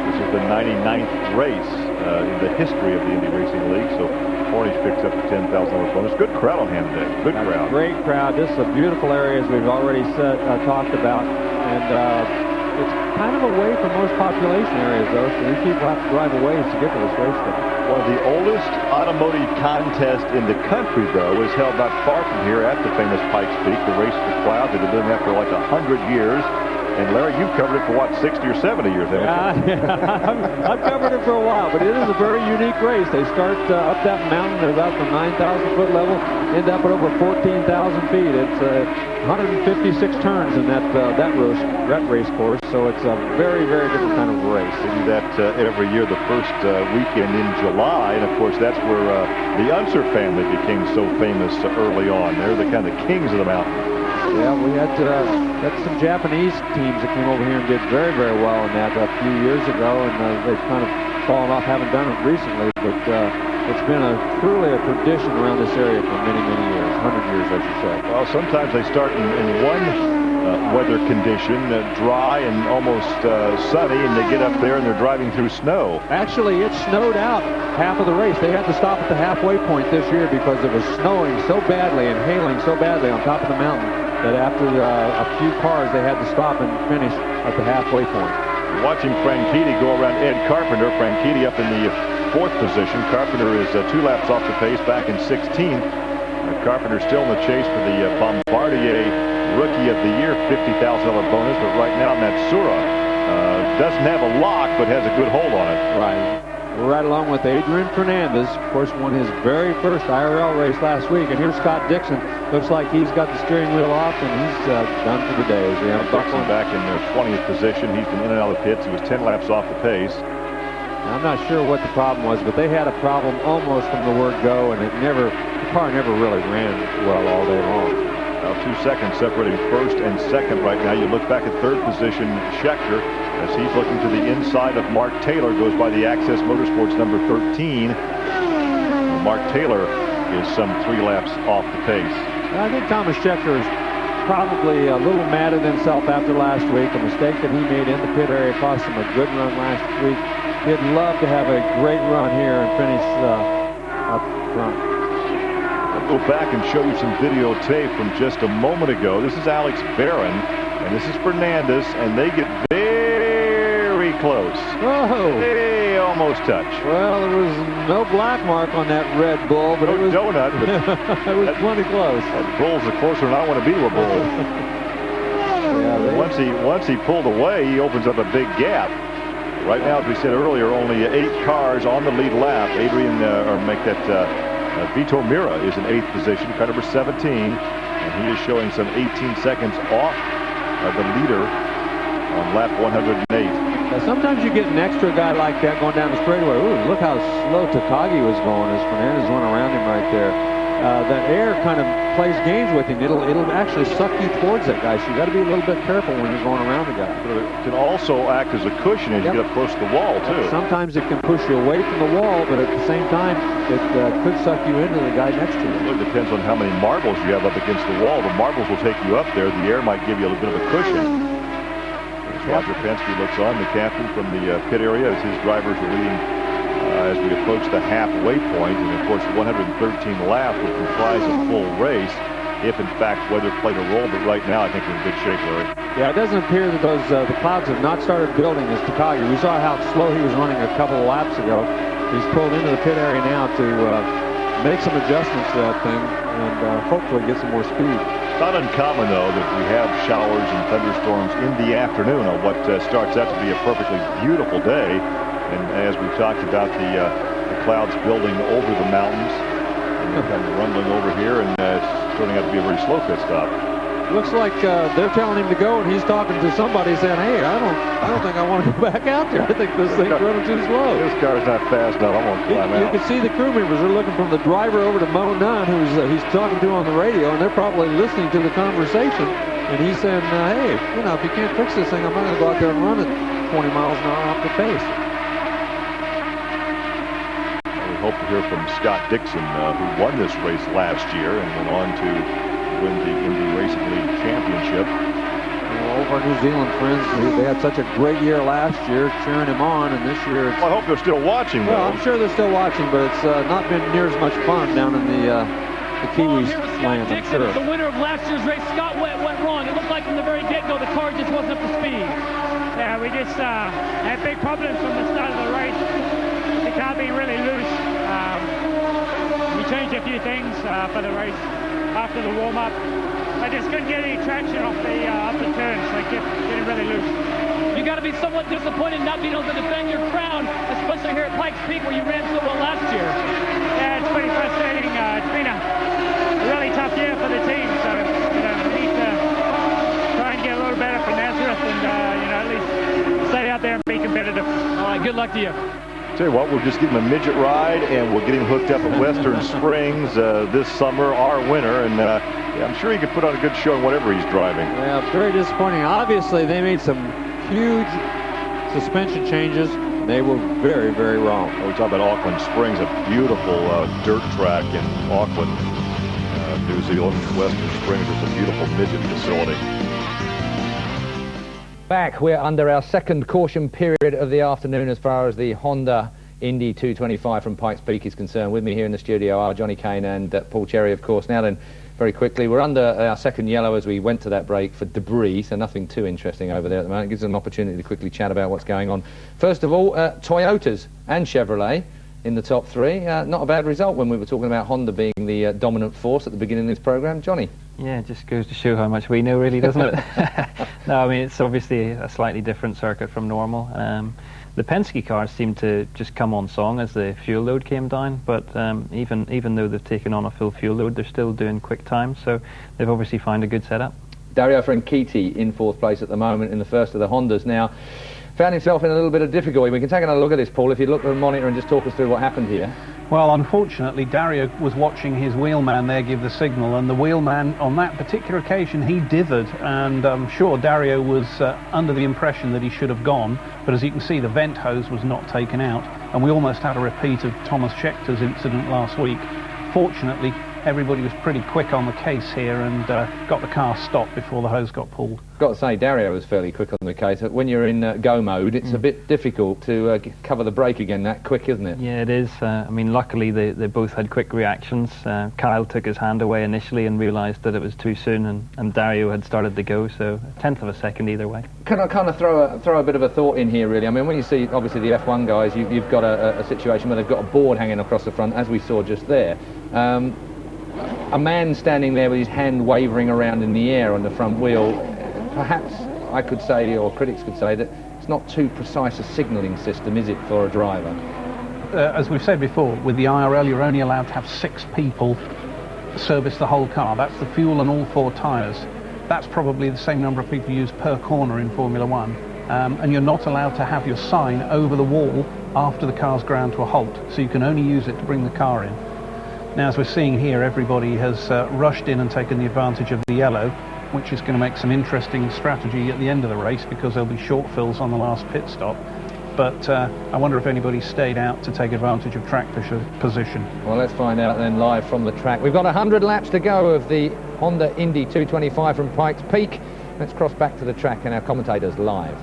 This is the 99th race in the history of the Indy Racing League. So Cornish picks up the $10,000 bonus. Good crowd on hand today. Good crowd. Great crowd. This is a beautiful area, as we've already talked about. And it's kind of away from most population areas, though, so these people have to drive a ways to get to this racetrack. Well, the oldest automotive contest in the country, though, is held not far from here at the famous Pikes Peak, the Race to the Clouds. They've been doing that for like 100 years. And Larry, you've covered it for what, 60 or 70 years, haven't you? Yeah, I've covered it for a while, but it is a very unique race. They start up that mountain at about the 9,000-foot level, end up at over 14,000 feet. It's 156 turns in that race course, so it's a very, very different kind of race. They do that every year, the first weekend in July, and of course that's where the Unser family became so famous early on. They're the kind of kings of the mountain. Yeah, we had some Japanese teams that came over here and did very, very well in that a few years ago, and they've kind of fallen off, haven't done it recently, but it's been truly a tradition around this area for many, many years, 100 years, I should say. Well, sometimes they start in one weather condition, dry and almost sunny, and they get up there and they're driving through snow. Actually, it snowed out half of the race. They had to stop at the halfway point this year because it was snowing so badly and hailing so badly on top of the mountain that after a few cars, they had to stop and finish at the halfway point. Watching Franchitti go around Ed Carpenter. Franchitti up in the 4th position. Carpenter is 2 laps off the pace, back in 16th. Carpenter still in the chase for the Bombardier Rookie of the Year $50,000 bonus, but right now Matsura doesn't have a lock, but has a good hold on it. Right. We're right along with Adrian Fernandez. Of course, won his very first IRL race last week. And here's Scott Dixon. Looks like he's got the steering wheel off, and he's done for the day. Dixon back in the 20th position. He's been in and out of the pits. He was 10 laps off the pace. I'm not sure what the problem was, but they had a problem almost from the word go, and the car never really ran well all day long. Now 2 seconds separating first and second right now. You look back at 3rd position, Scheckter, as he's looking to the inside of Mark Taylor, goes by the Access Motorsports number 13. Mark Taylor is some 3 laps off the pace. I think Thomas Scheckter is probably a little mad at himself after last week. A mistake that he made in the pit area cost him a good run last week. He'd love to have a great run here and finish up front. I'll go back and show you some videotape from just a moment ago. This is Alex Barron, and this is Fernandez, and they get very close. Oh! They almost touch. Well, there was no black mark on that Red Bull, but it was donut. But it was plenty close. That Bull's the closer than I want to be to a Bull. Yeah, once he pulled away, he opens up a big gap. Right now, as we said earlier, only 8 cars on the lead lap. Vito Mira is in 8th position, car number 17, and he is showing some 18 seconds off the leader on lap 108. Now, sometimes you get an extra guy like that going down the straightaway. Ooh, look how slow Takagi was going as Fernandez went around him right there. That air kind of plays games with him. It'll actually suck you towards that guy, so you got to be a little bit careful when you're going around the guy. But it can also act as a cushion as you get up close to the wall, too. Sometimes it can push you away from the wall, but at the same time, it could suck you into the guy next to you. Well, it depends on how many marbles you have up against the wall. The marbles will take you up there. The air might give you a little bit of a cushion. Roger Penske looks on, the captain, from the pit area as his drivers are leading as we approach the halfway point. And of course, 113 laps will comprise a full race if in fact weather played a role. But right now I think we're in good shape, Larry. Yeah, it doesn't appear that the clouds have not started building as Takagi. We saw how slow he was running a couple of laps ago. He's pulled into the pit area now to make some adjustments to that thing and hopefully get some more speed. It's not uncommon, though, that we have showers and thunderstorms in the afternoon on what starts out to be a perfectly beautiful day. And as we've talked about, the clouds building over the mountains and they're kind of rumbling over here, and it's turning out to be a very slow pit stop. Looks like they're telling him to go, and he's talking to somebody saying, "Hey, I don't think I want to go back out there. I think this thing's running too slow. This car's not fast enough. I won't climb out." You can see the crew members are looking from the driver over to Mo Nunn, who's he's talking to on the radio, and they're probably listening to the conversation. And he's saying, "Hey, you know, if you can't fix this thing, I'm not going to go out there and run it 20 miles an hour off the pace." We hope to hear from Scott Dixon, who won this race last year and went on to win the Indy Racing League Championship. Well, our New Zealand friends, they had such a great year last year, cheering him on, and this year it's... Well, I hope they're still watching, though. Well, I'm sure they're still watching, but it's not been near as much fun down in the Kiwis land, I'm sure. The winner of last year's race, Scott, went wrong. It looked like from the very get-go the car just wasn't up to speed. Yeah, we just had big problems from the start of the race. The car being really loose. We changed a few things for the race after the warm-up. I just couldn't get any traction off the turns. They kept getting really loose. You got to be somewhat disappointed not being able to defend your crown, especially here at Pikes Peak where you ran so well last year. Yeah, it's pretty frustrating. It's been a really tough year for the team, so we need to try and get a little better for Nazareth and at least stay out there and be competitive. All right, good luck to you. Tell you what, we'll just give him a midget ride, and we'll get him hooked up at Western Springs this summer, our winter, and yeah, I'm sure he could put on a good show in whatever he's driving. Yeah, it's very disappointing. Obviously, they made some huge suspension changes. They were very, very wrong. We talk about Auckland Springs, a beautiful dirt track in Auckland, New Zealand. Western Springs is a beautiful midget facility. Back, we're under our second caution period of the afternoon as far as the Honda Indy 225 from Pikes Peak is concerned. With me here in the studio are Johnny Kane and Paul Cherry, of course. Now then, very quickly, we're under our second yellow as we went to that break for debris, so nothing too interesting over there at the moment. It gives us an opportunity to quickly chat about what's going on. First of all, Toyotas and Chevrolet in the top three. Not a bad result when we were talking about Honda being the dominant force at the beginning of this program. Johnny? Yeah, it just goes to show how much we know, really, doesn't it? No, I mean, it's obviously a slightly different circuit from normal. The Penske cars seem to just come on song as the fuel load came down, but even though they've taken on a full fuel load, they're still doing quick times, so they've obviously found a good setup. Dario Franchitti in fourth place at the moment in the first of the Hondas now. Found himself in a little bit of difficulty. We can take another look at this, Paul, if you look at the monitor and just talk us through what happened here. Well, unfortunately, Dario was watching his wheelman there give the signal, and the wheelman on that particular occasion, he dithered, and I'm sure Dario was under the impression that he should have gone, but as you can see, the vent hose was not taken out, and we almost had a repeat of Thomas Schechter's incident last week. Fortunately, everybody was pretty quick on the case here and got the car stopped before the hose got pulled. Got to say, Dario was fairly quick on the case. When you're in go mode, it's a bit difficult to cover the brake again that quick, isn't it? Yeah, it is. I mean, luckily they both had quick reactions. Kyle took his hand away initially and realised that it was too soon, and Dario had started to go, so a tenth of a second either way. Can I kind of throw a bit of a thought in here, really? I mean, when you see, obviously, the F1 guys, you've got a situation where they've got a board hanging across the front, as we saw just there. A man standing there with his hand wavering around in the air on the front wheel, perhaps I could say, or critics could say, that it's not too precise a signalling system, is it, for a driver? As we've said before, with the IRL, you're only allowed to have 6 people service the whole car. That's the fuel and all 4 tyres. That's probably the same number of people used per corner in Formula 1. And you're not allowed to have your sign over the wall after the car's ground to a halt, so you can only use it to bring the car in. Now, as we're seeing here, everybody has rushed in and taken the advantage of the yellow, which is going to make some interesting strategy at the end of the race because there'll be short fills on the last pit stop. But I wonder if anybody stayed out to take advantage of track position. Well, let's find out then live from the track. We've got 100 laps to go of the Honda Indy 225 from Pikes Peak. Let's cross back to the track and our commentators live.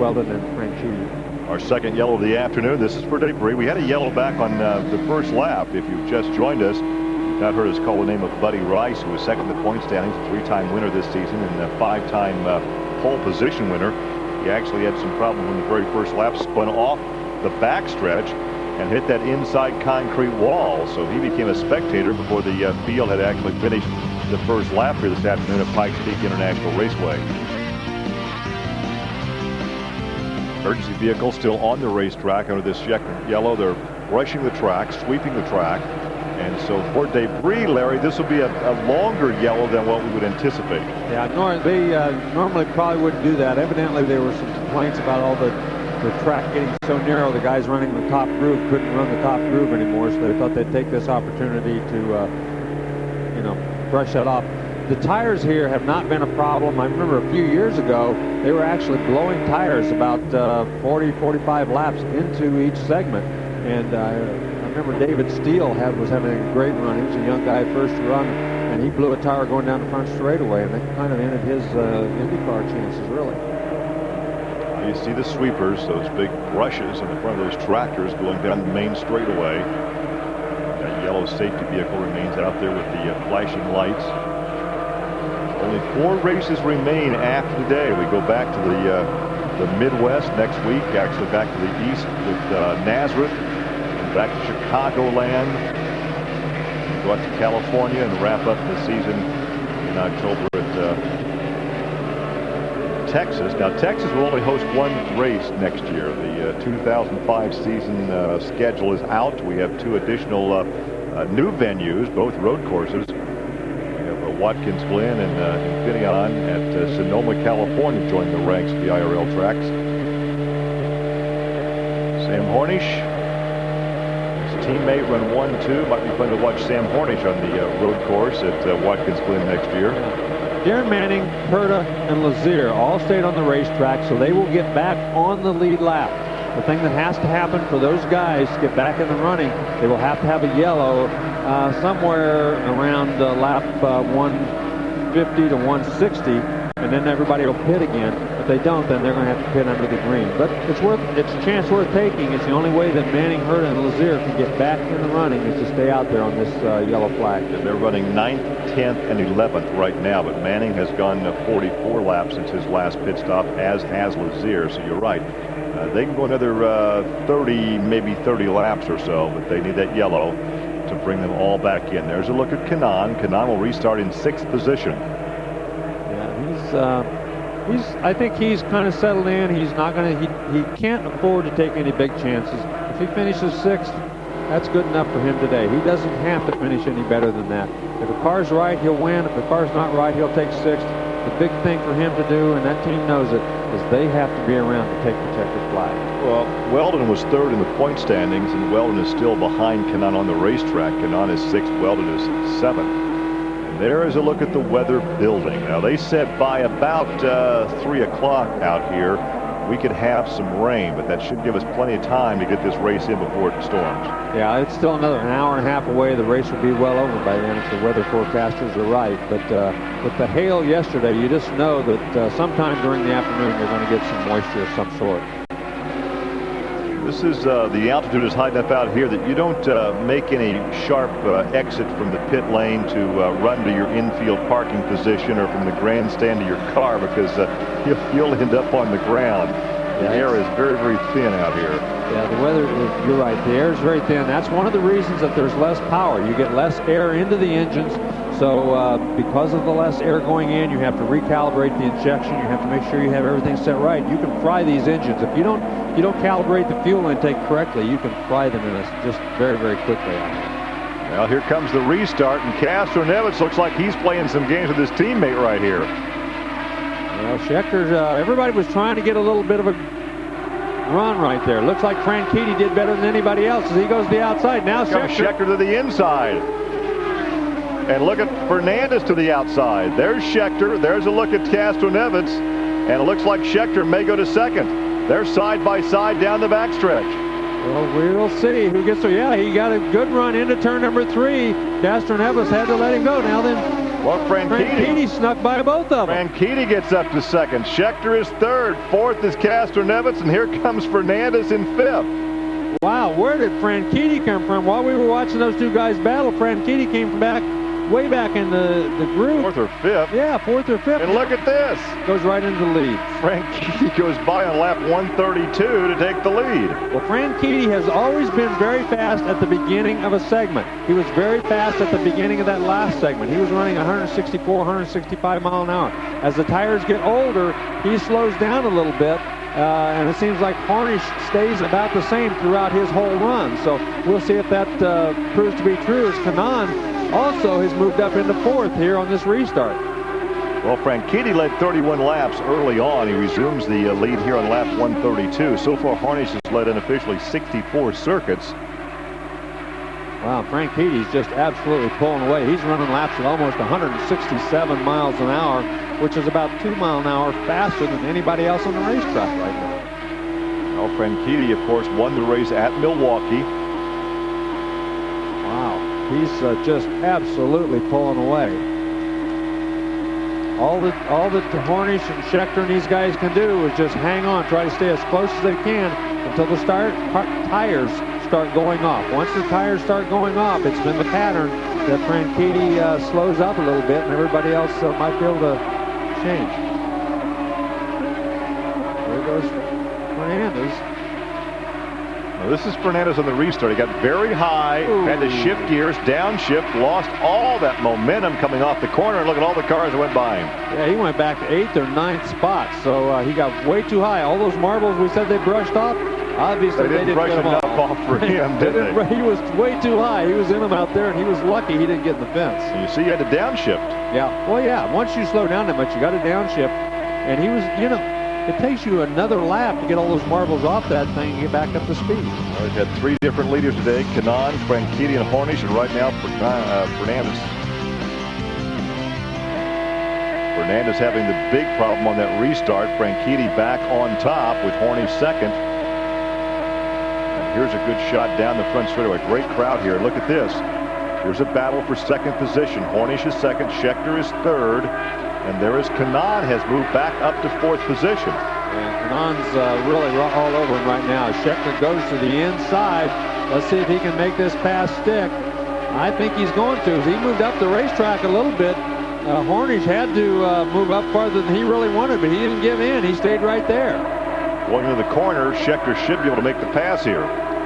Weldon and Franchitti. Our second yellow of the afternoon. This is for debris. We had a yellow back on the first lap. If you've just joined us, you've not heard us call the name of Buddy Rice, who was second in the point standings, a 3-time winner this season and a 5-time pole position winner. He actually had some problem when the very first lap, spun off the backstretch and hit that inside concrete wall. So he became a spectator before the field had actually finished the first lap here this afternoon at Pikes Peak International Raceway. Emergency vehicle still on the racetrack under this yellow. They're brushing the track, sweeping the track. And so for debris, Larry, this will be a longer yellow than what we would anticipate. Yeah, they normally probably wouldn't do that. Evidently, there were some complaints about all the track getting so narrow. The guys running the top groove couldn't run the top groove anymore, so they thought they'd take this opportunity to, brush that off. The tires here have not been a problem. I remember a few years ago, they were actually blowing tires about 40, 45 laps into each segment. And I remember David Steele was having a great run. He was a young guy, first run, and he blew a tire going down the front straightaway, and that kind of ended his IndyCar chances, really. You see the sweepers, those big brushes in the front of those tractors going down the main straightaway. That yellow safety vehicle remains out there with the flashing lights. Only 4 races remain after today. We go back to the Midwest next week, actually back to the East with Nazareth, and back to Chicagoland, go out to California and wrap up the season in October at Texas. Now, Texas will only host 1 race next year. The 2005 season schedule is out. We have 2 additional new venues, both road courses. Watkins Glen and Infineon at Sonoma, California, join the ranks of the IRL tracks. Sam Hornish, his teammate, run 1-2. Might be fun to watch Sam Hornish on the road course at Watkins Glen next year. Darren Manning, Herta, and Lazier all stayed on the racetrack, so they will get back on the lead lap. The thing that has to happen for those guys to get back in the running, they will have to have a yellow somewhere around lap 150 to 160, and then everybody will pit again. If they don't, then they're going to have to pit under the green. But it's a chance worth taking. It's the only way that Manning, Herta, and Lazier can get back in the running is to stay out there on this yellow flag. And they're running 9th, 10th, and 11th right now, but Manning has gone 44 laps since his last pit stop, as has Lazier, so you're right. They can go another 30, maybe 30 laps or so, but they need that yellow to bring them all back in. There's a look at Kanaan. Kanaan will restart in 6th position. Yeah, I think he's kind of settled in. He's not going to, he can't afford to take any big chances. If he finishes 6th, that's good enough for him today. He doesn't have to finish any better than that. If the car's right, he'll win. If the car's not right, he'll take 6th. The big thing for him to do, and that team knows it, is they have to be around to take the checkered flag. Well, Weldon was 3rd in the point standings, and Weldon is still behind Kanaan on the racetrack. Kanaan is 6th, Weldon is 7th. And there is a look at the weather building. Now, they said by about 3 o'clock out here, we could have some rain, but that should give us plenty of time to get this race in before it storms. Yeah, it's still another hour and a half away. The race will be well over by then if the weather forecasters are right. But with the hail yesterday, you just know that sometime during the afternoon you're going to get some moisture of some sort. This is the altitude is high enough out here that you don't make any sharp exit from the pit lane to run to your infield parking position or from the grandstand to your car, because you'll end up on the ground. The air is very, very thin out here. Yeah, the weather, you're right, the air is very thin. That's one of the reasons that there's less power. You get less air into the engines. So because of the less air going in, you have to recalibrate the injection. You have to make sure you have everything set right. You can fry these engines. If you don't calibrate the fuel intake correctly, you can fry them in just very, very quickly. Well, here comes the restart, and Castro Neves looks like he's playing some games with his teammate right here. Well, Schechter, everybody was trying to get a little bit of a run right there. Looks like Franchitti did better than anybody else as he goes to the outside. Now Schechter to the inside. And look at Fernandez to the outside. There's Schechter. There's a look at Castro Neves. And it looks like Schechter may go to 2nd. They're side by side down the backstretch. Well, we'll see who gets to. Yeah, he got a good run into turn number 3. Castro Neves had to let him go. Now then, Well, Franchitti snuck by both of them. Franchitti gets up to second. Scheckter is third. Fourth is Castroneves, and here comes Fernandez in fifth. Wow, where did Franchitti come from? While we were watching those two guys battle, Franchitti came from way back in the group. Fourth or fifth. Yeah, fourth or fifth. And look at this. Goes right into the lead. Franchitti goes by on lap 132 to take the lead. Well, Franchitti has always been very fast at the beginning of a segment. He was very fast at the beginning of that last segment. He was running 164, 165 mile an hour. As the tires get older, he slows down a little bit. And it seems like Hornish stays about the same throughout his whole run. So we'll see if that proves to be true, as Kanaan also has moved up into fourth here on this restart. Well, Franchitti led 31 laps early on. He resumes the lead here on lap 132. So far, Hornish has led unofficially 64 circuits. Wow, Franchitti's just absolutely pulling away. He's running laps at almost 167 miles an hour, which is about 2 miles an hour faster than anybody else on the racetrack right now. Well, Franchitti, of course, won the race at Milwaukee. Wow, he's just absolutely pulling away. All that Hornish and Scheckter and these guys can do is just hang on, try to stay as close as they can until the tires start going off. Once the tires start going off, it's been the pattern that Franchitti slows up a little bit, and everybody else might be able to change. There goes Fernandez. Now, this is Fernandez on the restart. He got very high, had to shift gears, downshift, lost all that momentum coming off the corner, and look at all the cars that went by him. Yeah, he went back to 8th or 9th spot, so he got way too high. All those marbles we said they brushed off, obviously they didn't brush get them enough off for him, did they? He was way too high. He was in them out there, and he was lucky he didn't get in the fence. And you see, he had to downshift. Yeah, well, yeah, once you slow down that much, you got to downshift. And he was, you know, it takes you another lap to get all those marbles off that thing and get back up to speed. Well, we've had three different leaders today, Kanaan, Franchitti, and Hornish, and right now Fernandez. Fernandez having the big problem on that restart. Franchitti back on top with Hornish second. And here's a good shot down the front straightaway. Great crowd here. Look at this. Here's a battle for second position. Hornish is second. Scheckter is third. And there is Kanaan has moved back up to fourth position. And Kanaan's really all over him right now. Scheckter goes to the inside. Let's see if he can make this pass stick. I think he's going to. As he moved up the racetrack a little bit, Hornish had to move up farther than he really wanted, but he didn't give in. He stayed right there. Going into the corner, Scheckter should be able to make the pass here,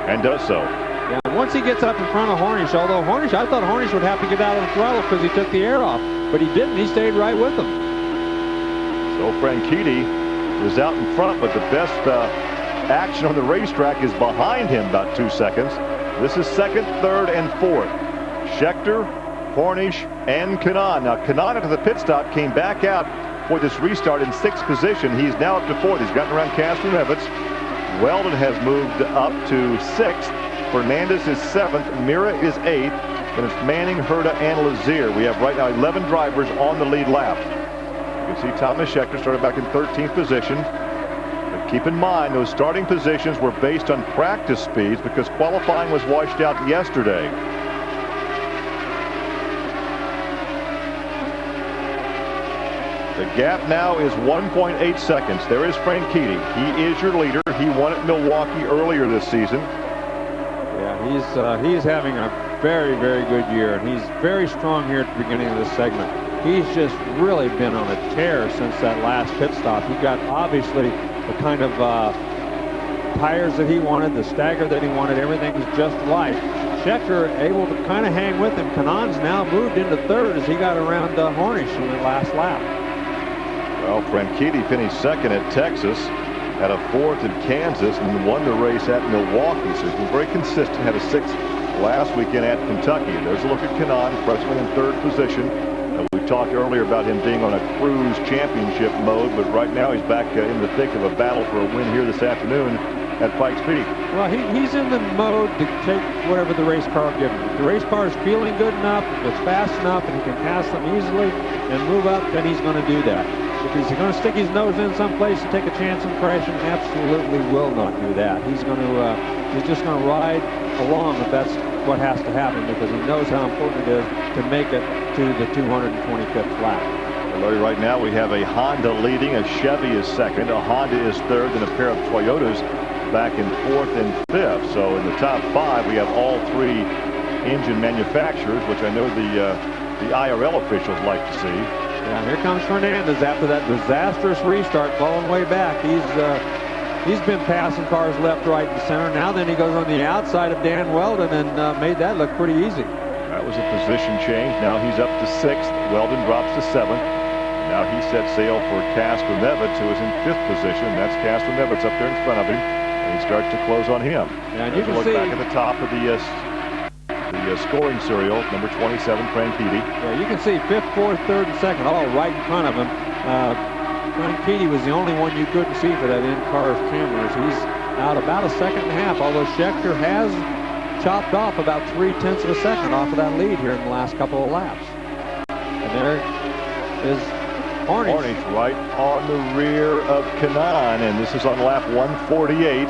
and does so. Yeah, once he gets up in front of Hornish, although I thought Hornish would have to get out of the throttle because he took the air off, but he didn't. He stayed right with him. So Franchitti is out in front, but the best action on the racetrack is behind him, about 2 seconds. This is second, third, and fourth. Scheckter, Hornish, and Kanaan. Now, Kanaan after the pit stop came back out for this restart in sixth position. He's now up to fourth. He's gotten around Castroneves. Weldon has moved up to sixth. Fernandez is seventh. Mira is eighth. And it's Manning, Herta, and Lazier. We have right now 11 drivers on the lead lap. You can see Thomas Scheckter started back in 13th position. But keep in mind, those starting positions were based on practice speeds because qualifying was washed out yesterday. The gap now is 1.8 seconds. There is Franchitti. He is your leader. He won at Milwaukee earlier this season. Yeah, he's having a very, very good year, and he's very strong here at the beginning of this segment. He's just really been on a tear since that last pit stop. He got obviously the kind of tires that he wanted, the stagger that he wanted. Everything is just right. Scheckter able to kind of hang with him. Kanaan's now moved into third as he got around Hornish in the last lap. Well, Franchitti finished second at Texas, had a fourth in Kansas, and won the race at Milwaukee. So he's been very consistent. Had a sixth last weekend at Kentucky. There's a look at Kanaan, freshman in third position. We talked earlier about him being on a cruise championship mode, but right now he's back in the thick of a battle for a win here this afternoon at Pikes Peak. Well, he's in the mode to take whatever the race car gives him. If the race car is feeling good enough, if it's fast enough, and he can pass them easily and move up, then he's going to do that. If he's going to stick his nose in someplace and take a chance on crashing, absolutely will not do that. He's just going to ride along if that's what has to happen, because he knows how important it is to make it to the 225th lap. Well, Larry, right now we have a Honda leading, a Chevy is second, a Honda is third, and a pair of Toyotas back in fourth and fifth. So in the top five, we have all three engine manufacturers, which I know the IRL officials like to see. Yeah, here comes Fernandez after that disastrous restart, falling way back. He's been passing cars left, right, and center. Now then he goes on the outside of Dan Weldon and made that look pretty easy. That was a position change. Now he's up to sixth. Weldon drops to seventh. Now he sets sail for Castroneves, who is in fifth position. That's Castroneves up there in front of him, and he starts to close on him. Yeah, and you can look see back at the top of the scoring serial, number 27, Franchitti. Yeah, you can see fifth, fourth, third, and second, all right in front of him. Franchitti was the only one you couldn't see for that IndyCar cameras. He's out about a second and a half, although Scheckter has chopped off about 0.3 of a second off of that lead here in the last couple of laps. And there is Hornish. Hornish right on the rear of Kanaan, and this is on lap 148.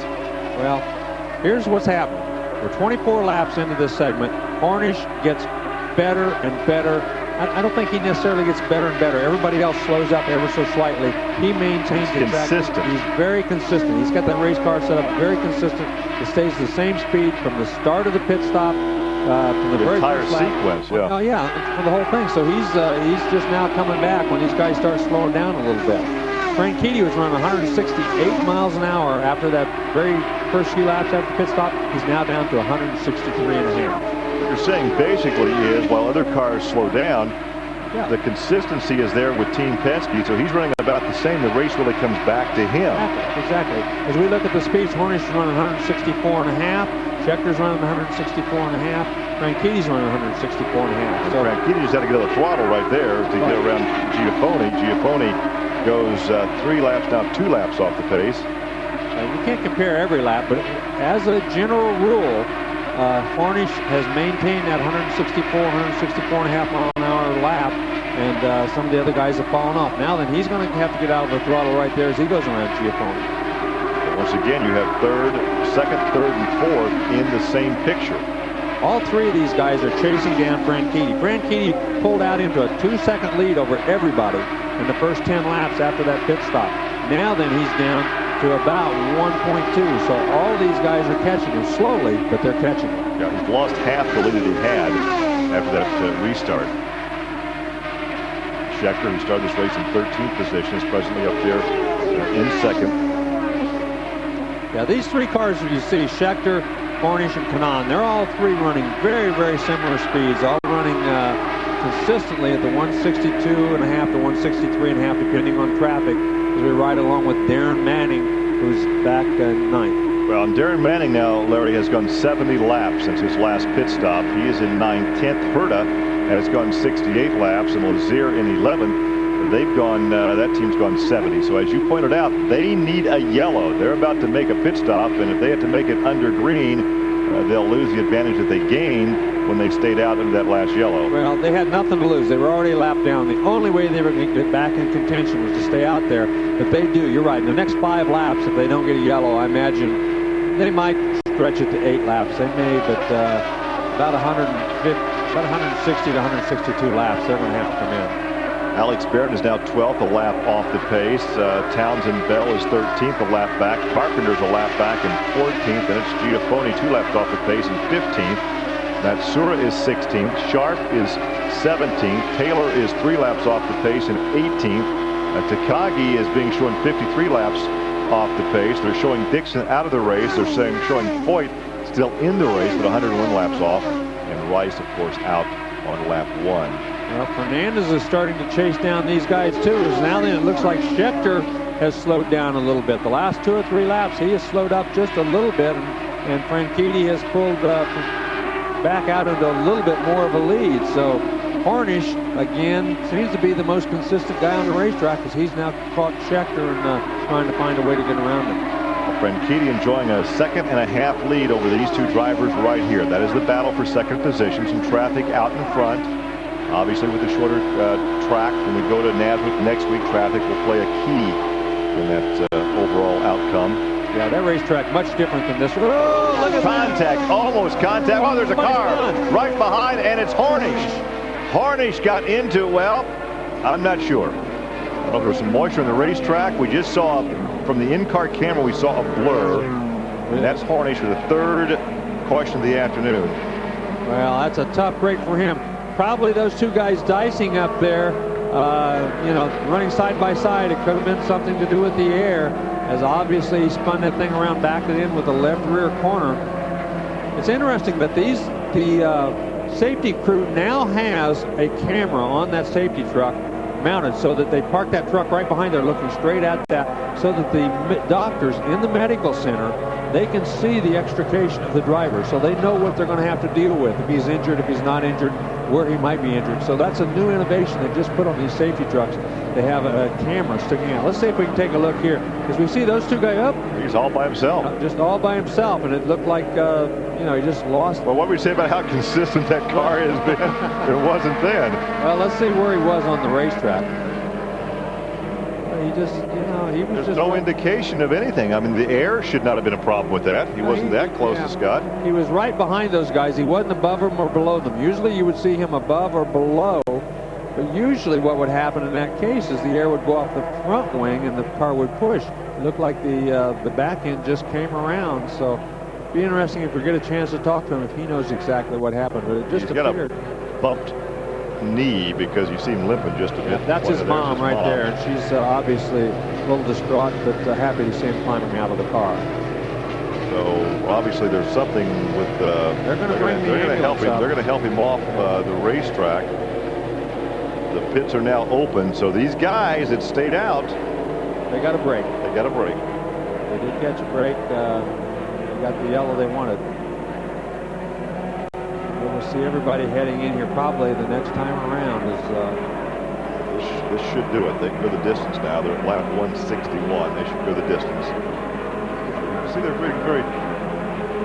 Well, here's what's happened. We're 24 laps into this segment. Hornish gets better and better. I don't think he necessarily gets better and better. Everybody else slows up ever so slightly. He maintains consistent. He's very consistent. He's got that race car set up very consistent. It stays the same speed from the start of the pit stop, from the very entire first lap. sequence. Yeah. Oh yeah, for the whole thing. So he's just now coming back when these guys start slowing down a little bit. Franchitti was running 168 miles an hour after that very first few laps after the pit stop. He's now down to 163 and a half. What you're saying basically is, while other cars slow down, the consistency is there with Team Penske, so he's running about the same. The race really comes back to him. Exactly. As we look at the speeds, Hornish is running 164 and a half. Schecter's running 164 and a half. Franchitti's running 164 and a half. So Franchitti just had to get to the throttle right there to get around Giafone. Giafone goes 3 laps, now 2 laps off the pace. You can't compare every lap, but as a general rule, Hornish has maintained that 164 and a half mile an hour lap, and some of the other guys have fallen off. Now then, he's going to have to get out of the throttle right there as he goes around Giafone. Once again, you have second, third, and fourth in the same picture. All three of these guys are chasing down Franchitti. Franchitti pulled out into a 2-second lead over everybody in the first 10 laps after that pit stop. Now then, he's down to about 1.2. So all these guys are catching him slowly, but they're catching him. Yeah, he's lost half the lead that he had after that restart. Scheckter, who started this race in 13th position, is presently up there in second. Yeah, these three cars that you see, Scheckter, Hornish, and Kanaan, they're all three running very, very similar speeds, all running consistently at the 162 and a half to 163 and a half, depending on traffic, as we ride along with Darren Manning, who's back in ninth. Well, and Darren Manning now, Larry, has gone 70 laps since his last pit stop. He is in 9th. 10th, Herta has gone 68 laps, and Lazier in 11th. They've gone, that team's gone 70. So as you pointed out, they need a yellow. They're about to make a pit stop, and if they have to make it under green, they'll lose the advantage that they gained when they stayed out into that last yellow. Well, they had nothing to lose. They were already lapped down. The only way they were going to get back in contention was to stay out there. But they do. You're right. In the next 5 laps, if they don't get a yellow, I imagine they might stretch it to 8 laps. They may, but about 160 to 162 laps, they're going to have to come in. Alex Barrett is now 12th, a lap off the pace. Townsend Bell is 13th, a lap back. Carpenter's a lap back in 14th, and it's Giafone 2 laps off the pace in 15th. Matsura is 16th. Sharp is 17th. Taylor is 3 laps off the pace in 18th. Takagi is being shown 53 laps off the pace. They're showing Dixon out of the race. They're showing Foyt still in the race, but 101 laps off. And Rice, of course, out on lap 1. Well, Fernandez is starting to chase down these guys, too. As now then, it looks like Scheckter has slowed down a little bit. The last 2 or 3 laps, he has slowed up just a little bit, and Franchitti has pulled back out into a little bit more of a lead. So Hornish, again, seems to be the most consistent guy on the racetrack, because he's now caught Scheckter and trying to find a way to get around him. Franchitti enjoying a 2.5-second lead over these 2 drivers right here. That is the battle for second position. Some traffic out in front. Obviously, with the shorter track, when we go to Nazareth next week, traffic will play a key in that overall outcome. Yeah, that racetrack much different than this. Oh, look at contact, that. almost contact. Oh, there's a car right behind, and it's Harnish. Harnish got into, well, I'm not sure. Well, there was some moisture in the racetrack. We just saw, from the in-car camera, we saw a blur. And that's Harnish for the third caution of the afternoon. Well, that's a tough break for him. Probably those two guys dicing up there, you know, running side by side. It could have been something to do with the air, as obviously he spun that thing around, backed it in with the left rear corner. It's interesting that the safety crew now has a camera on that safety truck mounted, so that they park that truck right behind there looking straight at that, so that the doctors in the medical center, they can see the extrication of the driver, so they know what they're going to have to deal with, if he's injured, if he's not injured, where he might be injured. So that's a new innovation they just put on these safety trucks. They have a camera sticking out. Let's see if we can take a look here, because we see those two guys up. He's all by himself. Just all by himself, and it looked like, you know, he just lost. Well, what would we say about how consistent that car has been? It wasn't then. Well, let's see where he was on the racetrack. He just, you know, he was There's no indication of anything. I mean, the air should not have been a problem with that. He wasn't that close to Scott. He was right behind those guys. He wasn't above them or below them. Usually you would see him above or below, but usually what would happen in that case is the air would go off the front wing and the car would push. It looked like the back end just came around, so it'd be interesting if we get a chance to talk to him if he knows exactly what happened, but it just appeared. Got a bumped knee because you see him limping just a bit. That's his mom right there, and she's obviously a little distraught, but happy to see him climbing out of the car. So obviously there's something with. They're going to bring the ambulance up. They're going to help him off the racetrack. The pits are now open, so these guys that stayed out, they got a break. They got a break. They did catch a break. They got the yellow they wanted. We'll see everybody heading in here probably the next time around. This should do it. They can go the distance now. They're at lap 161. They should go the distance. See, they're very.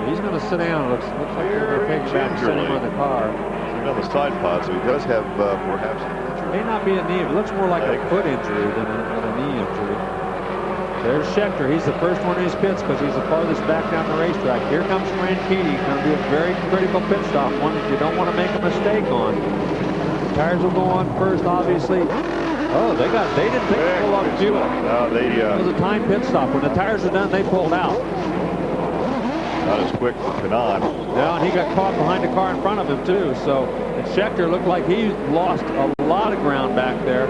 He's going to sit down. Looks like they're going to take back and sit him on the car. He's on the side pod, so he does have perhaps an injury. May not be a knee. It looks more like a foot injury than a knee injury. There's Schechter. He's the first one in his pits because he's the farthest back down the racetrack. Here comes Franchitti. He's going to do a very critical pit stop, one that you don't want to make a mistake on. The tires will go on first, obviously. Oh, they didn't take a full lot of fuel. No, it was a timed pit stop. When the tires are done, they pulled out. Not as quick for Kanan. Yeah, and he got caught behind the car in front of him, too. So, and Schechter looked like he lost a lot of ground back there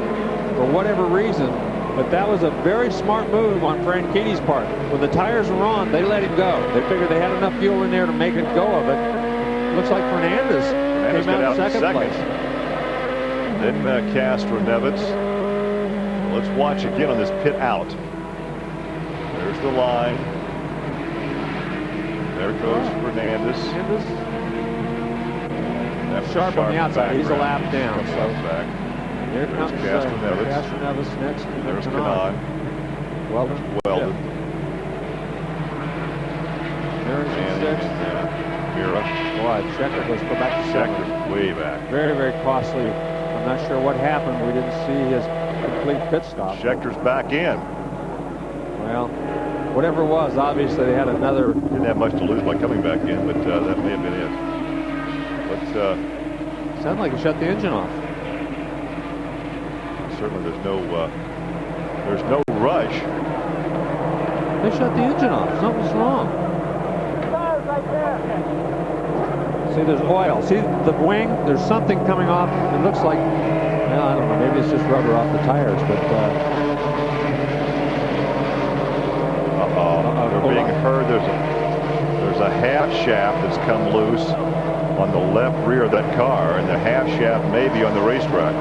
for whatever reason. But that was a very smart move on Franchitti's part. When the tires were on, they let him go. They figured they had enough fuel in there to make it go of it. Looks like Fernandez came out in second place. Then Castro Nevitz. Let's watch again on this pit out. There's the line. There goes Fernandez. Sharp on the outside. He's a lap down. So here comes Castro Nevitz next. There's Kanan. Weldon. There's sixth. Mira. Boy, Schechter, let's go back to Schechter. Way back. Very, very costly. I'm not sure what happened. We didn't see his complete pit stop. Schechter's back in. Well, whatever it was, obviously they had another. Didn't have much to lose by coming back in, but that may have been it. But sounded like he shut the engine off. Certainly, there's no rush. They shut the engine off. Something's wrong. See, there's oil. See the wing? There's something coming off. It looks like, well, I don't know. Maybe it's just rubber off the tires, but. They're being heard. There's a half shaft that's come loose on the left rear of that car, and the half shaft may be on the racetrack.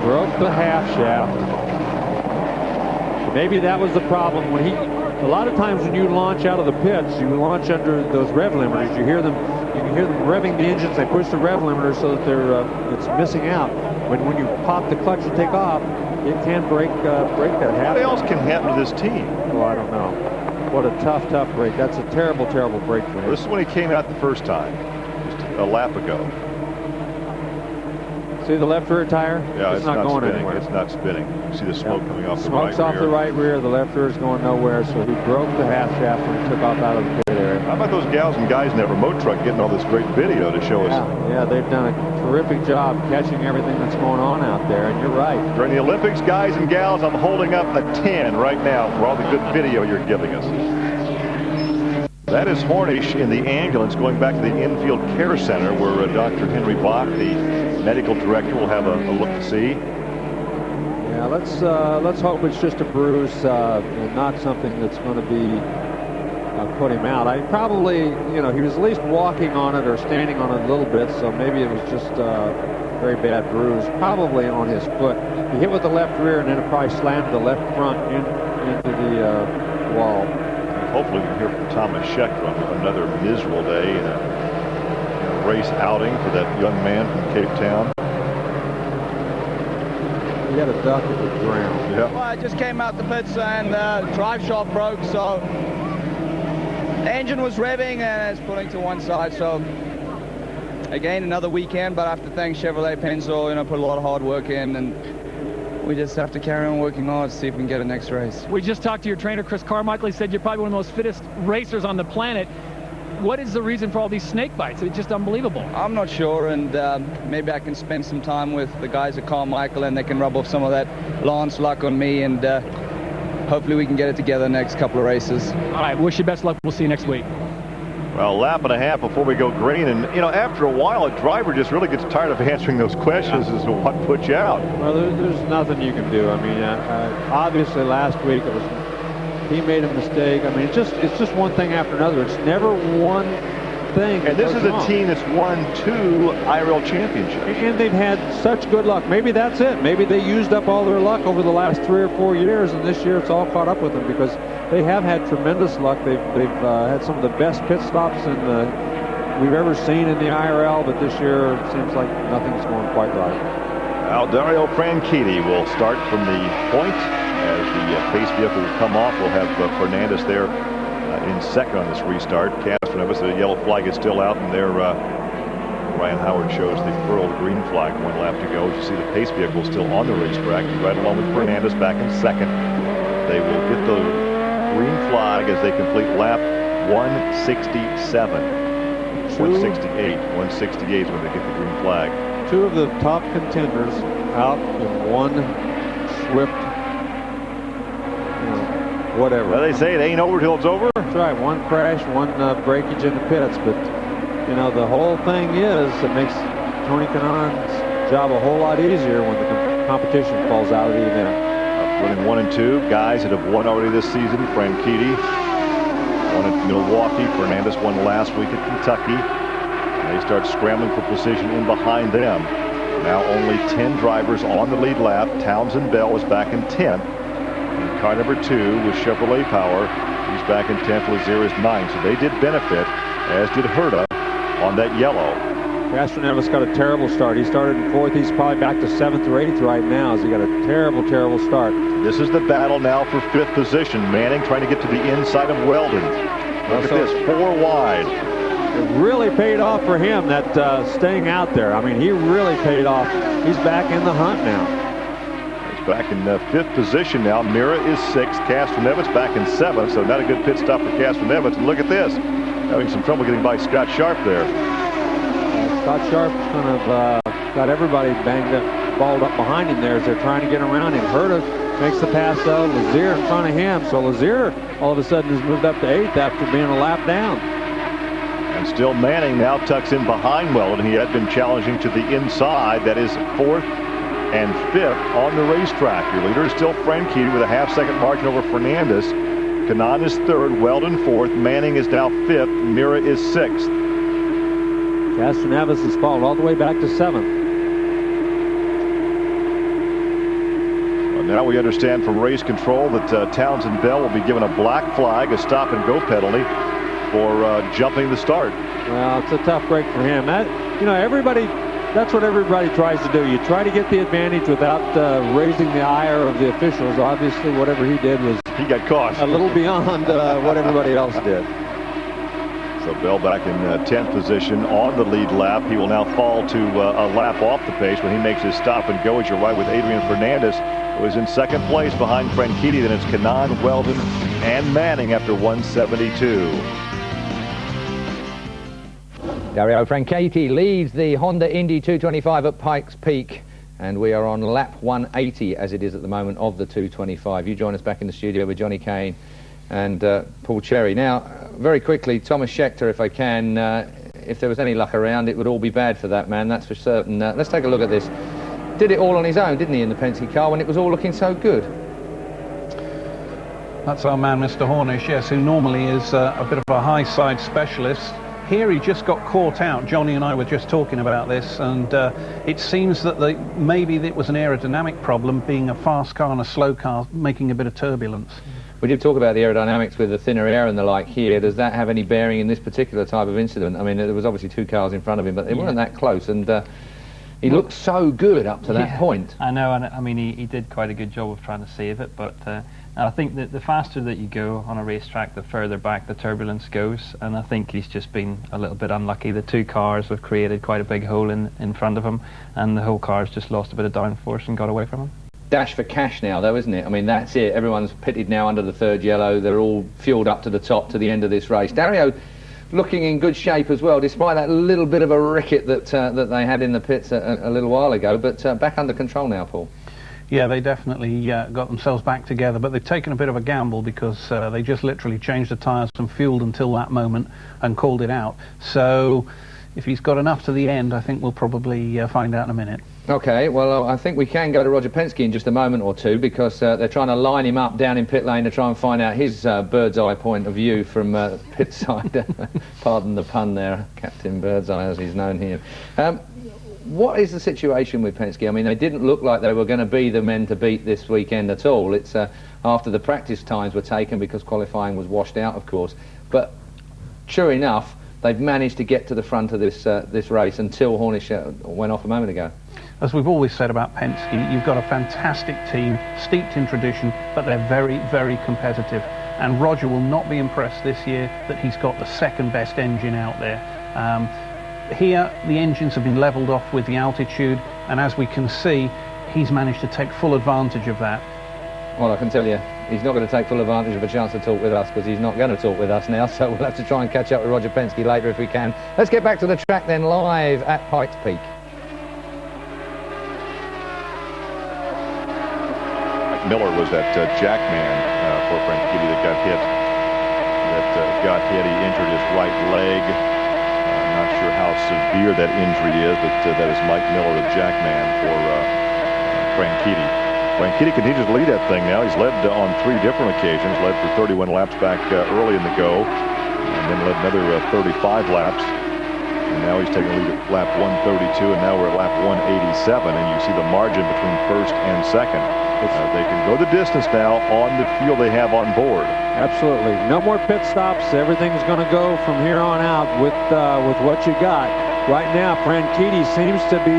Broke the half shaft. Maybe that was the problem when a lot of times when you launch out of the pits, you launch under those rev limiters. You can hear them revving the engines. They push the rev limiter so that it's missing out. When you pop the clutch and take off, it can break that half. What else can happen to this team? Oh, I don't know. What a tough break. That's a terrible break for him. This is when he came out the first time, just a lap ago. See the left rear tire? Yeah, it's not going spinning. anywhere. It's not spinning. You see the smoke coming off the right rear. Smoke's off the right rear. The left rear is going nowhere, so he broke the half shaft when he took off out of the pit area. How about those gals and guys in that remote truck getting all this great video to show us? Yeah, they've done a terrific job catching everything that's going on out there, and you're right. During the Olympics, guys and gals, I'm holding up a 10 right now for all the good video you're giving us. That is Hornish in the ambulance going back to the infield care center where Dr. Henry Bach, the medical director, will have a look to see. Yeah, let's hope it's just a bruise and not something that's going to be put him out. I probably, he was at least walking on it or standing on it a little bit, so maybe it was just a very bad bruise, probably on his foot. He hit with the left rear and then it probably slammed the left front into the wall. Hopefully we can hear from Thomas Schechter on another miserable day in a race outing for that young man from Cape Town. He had a duck that was drowned. Yeah. Well, I just came out the pits and drive shaft broke, so the engine was revving and it's pulling to one side. So again, another weekend, but I have to thank Chevrolet Pennzoil, put a lot of hard work in, and we just have to carry on working hard to see if we can get a next race. We just talked to your trainer, Chris Carmichael. He said you're probably one of the most fittest racers on the planet. What is the reason for all these snake bites? It's just unbelievable. I'm not sure, and maybe I can spend some time with the guys at Carmichael and they can rub off some of that Lance luck on me, and hopefully we can get it together next couple of races. All right, wish you best luck. We'll see you next week. Well, a lap and a half before we go green, and after a while a driver just really gets tired of answering those questions as to what put you out. Well, there's nothing you can do. I mean, obviously last week he made a mistake. I mean, it's just one thing after another. It's never one thing. And this is a team that's won 2 IRL championships. And they've had such good luck. Maybe that's it. Maybe they used up all their luck over the last 3 or 4 years, and this year it's all caught up with them because they have had tremendous luck. They've had some of the best pit stops we've ever seen in the IRL, but this year it seems like nothing's going quite right. Dario Franchitti will start from the point as the pace vehicle will come off. We'll have Fernandez there in second on this restart. Castroneves, the yellow flag is still out, and there Ryan Howard shows the furled green flag, 1 lap to go. As you see, the pace vehicle is still on the racetrack, right along with Fernandez back in second. They will get the green flag as they complete lap 167. 168. 168 is when they get the green flag. 2 of the top contenders out in one swift, whatever. Well, they say it ain't over till it's over. That's right. One crash, one breakage in the pits. But, the whole thing is it makes Tony Kanaan's job a whole lot easier when the competition falls out of the event. Running 1 and 2. Guys that have won already this season. Franchitti won at Milwaukee. Fernandez won last week at Kentucky. And they start scrambling for position in behind them. Now only 10 drivers on the lead lap. Townsend Bell was back in 10th. In car number 2 was Chevrolet Power. He's back in 10th. Lazier is 9th. So they did benefit, as did Herta, on that yellow. Castroneves got a terrible start. He started in 4th. He's probably back to 7th or 8th right now as he got a terrible, terrible start. This is the battle now for 5th position. Manning trying to get to the inside of Weldon. Look at this, 4 wide. It really paid off for him, that staying out there. I mean, he really paid off. He's back in the hunt now. He's back in 5th position now. Mira is 6th. Castroneves back in 7th, so not a good pit stop for Castroneves. And look at this, having some trouble getting by Scott Sharp there. Scott Sharp kind of got everybody banged up, balled up behind him there as they're trying to get around him. Herta makes the pass though. Lazier in front of him. So Lazier all of a sudden has moved up to 8th after being a lap down. And still Manning now tucks in behind Weldon. He had been challenging to the inside. That is 4th and 5th on the racetrack. Your leader is still Franchitti with a half-second margin over Fernandez. Kanaan is 3rd, Weldon 4th. Manning is now 5th. Mira is 6th. Castroneves has fallen all the way back to 7th. Well, now we understand from race control that Townsend Bell will be given a black flag, a stop-and-go penalty for jumping the start. Well, it's a tough break for him. Everybody, that's what everybody tries to do. You try to get the advantage without raising the ire of the officials. Obviously, whatever he did was he got caught a little beyond what everybody else did. So Bell back in 10th position on the lead lap. He will now fall to a lap off the pace when he makes his stop and go. As you're right, with Adrian Fernandez, who is in second place behind Franchitti. Then it's Kanaan, Weldon, and Manning after 172. Dario Franchitti leads the Honda Indy 225 at Pikes Peak, and we are on lap 180 as it is at the moment of the 225. You join us back in the studio with Johnny Kane and Paul Cherry. Now, very quickly, Thomas Scheckter, if I can, if there was any luck around, it would all be bad for that man, that's for certain. Let's take a look at this. Did it all on his own, didn't he, in the Penske car when it was all looking so good? That's our man, Mr. Hornish, yes, who normally is a bit of a high-side specialist. Here he just got caught out. Johnny and I were just talking about this, and it seems that maybe it was an aerodynamic problem, being a fast car and a slow car, making a bit of turbulence. We did talk about the aerodynamics with the thinner air and the like here. Does that have any bearing in this particular type of incident? I mean, there was obviously two cars in front of him, but they weren't that close, and he looked so good up to that point. I know, and I mean, he did quite a good job of trying to save it, but I think that the faster that you go on a racetrack, the further back the turbulence goes, and I think he's just been a little bit unlucky. The two cars have created quite a big hole in front of him, and the whole car's just lost a bit of downforce and got away from him. Dash for cash now, though, isn't it? I mean, that's it. Everyone's pitted now under the third yellow. They're all fueled up to the top to the end of this race. Dario looking in good shape as well, despite that little bit of a ricket that they had in the pits a little while ago, but back under control now, Paul. Yeah, they definitely got themselves back together, but they've taken a bit of a gamble because they just literally changed the tyres and fueled until that moment and called it out. So if he's got enough to the end, I think we'll probably find out in a minute. Okay, well, I think we can go to Roger Penske in just a moment or two, because they're trying to line him up down in pit lane to try and find out his bird's eye point of view from pit side. Pardon the pun there, Captain Birdseye, as he's known here. What is the situation with Penske? I mean, they didn't look like they were going to be the men to beat this weekend at all. It's after the practice times were taken, because qualifying was washed out, of course. But sure enough, they've managed to get to the front of this race until Hornish went off a moment ago. As we've always said about Penske, you've got a fantastic team, steeped in tradition, but they're very, very competitive. And Roger will not be impressed this year that he's got the second best engine out there. Here, the engines have been levelled off with the altitude, and as we can see, he's managed to take full advantage of that. Well, I can tell you, he's not going to take full advantage of a chance to talk with us, because he's not going to talk with us now, so we'll have to try and catch up with Roger Penske later if we can. Let's get back to the track then, live at Pikes Peak. Miller was that jack man for Franchitti that got hit. He injured his right leg. I'm not sure how severe that injury is, but that is Mike Miller, the jack man for Franchitti. Franchitti continues to lead that thing now. He's led on 3 different occasions, led for 31 laps back early in the go, and then led another 35 laps. And now he's taking the lead at lap 132, and now we're at lap 187, and you see the margin between first and second. They can go the distance now on the fuel they have on board. Absolutely. No more pit stops. Everything's going to go from here on out with what you got. Right now, Franchitti seems to be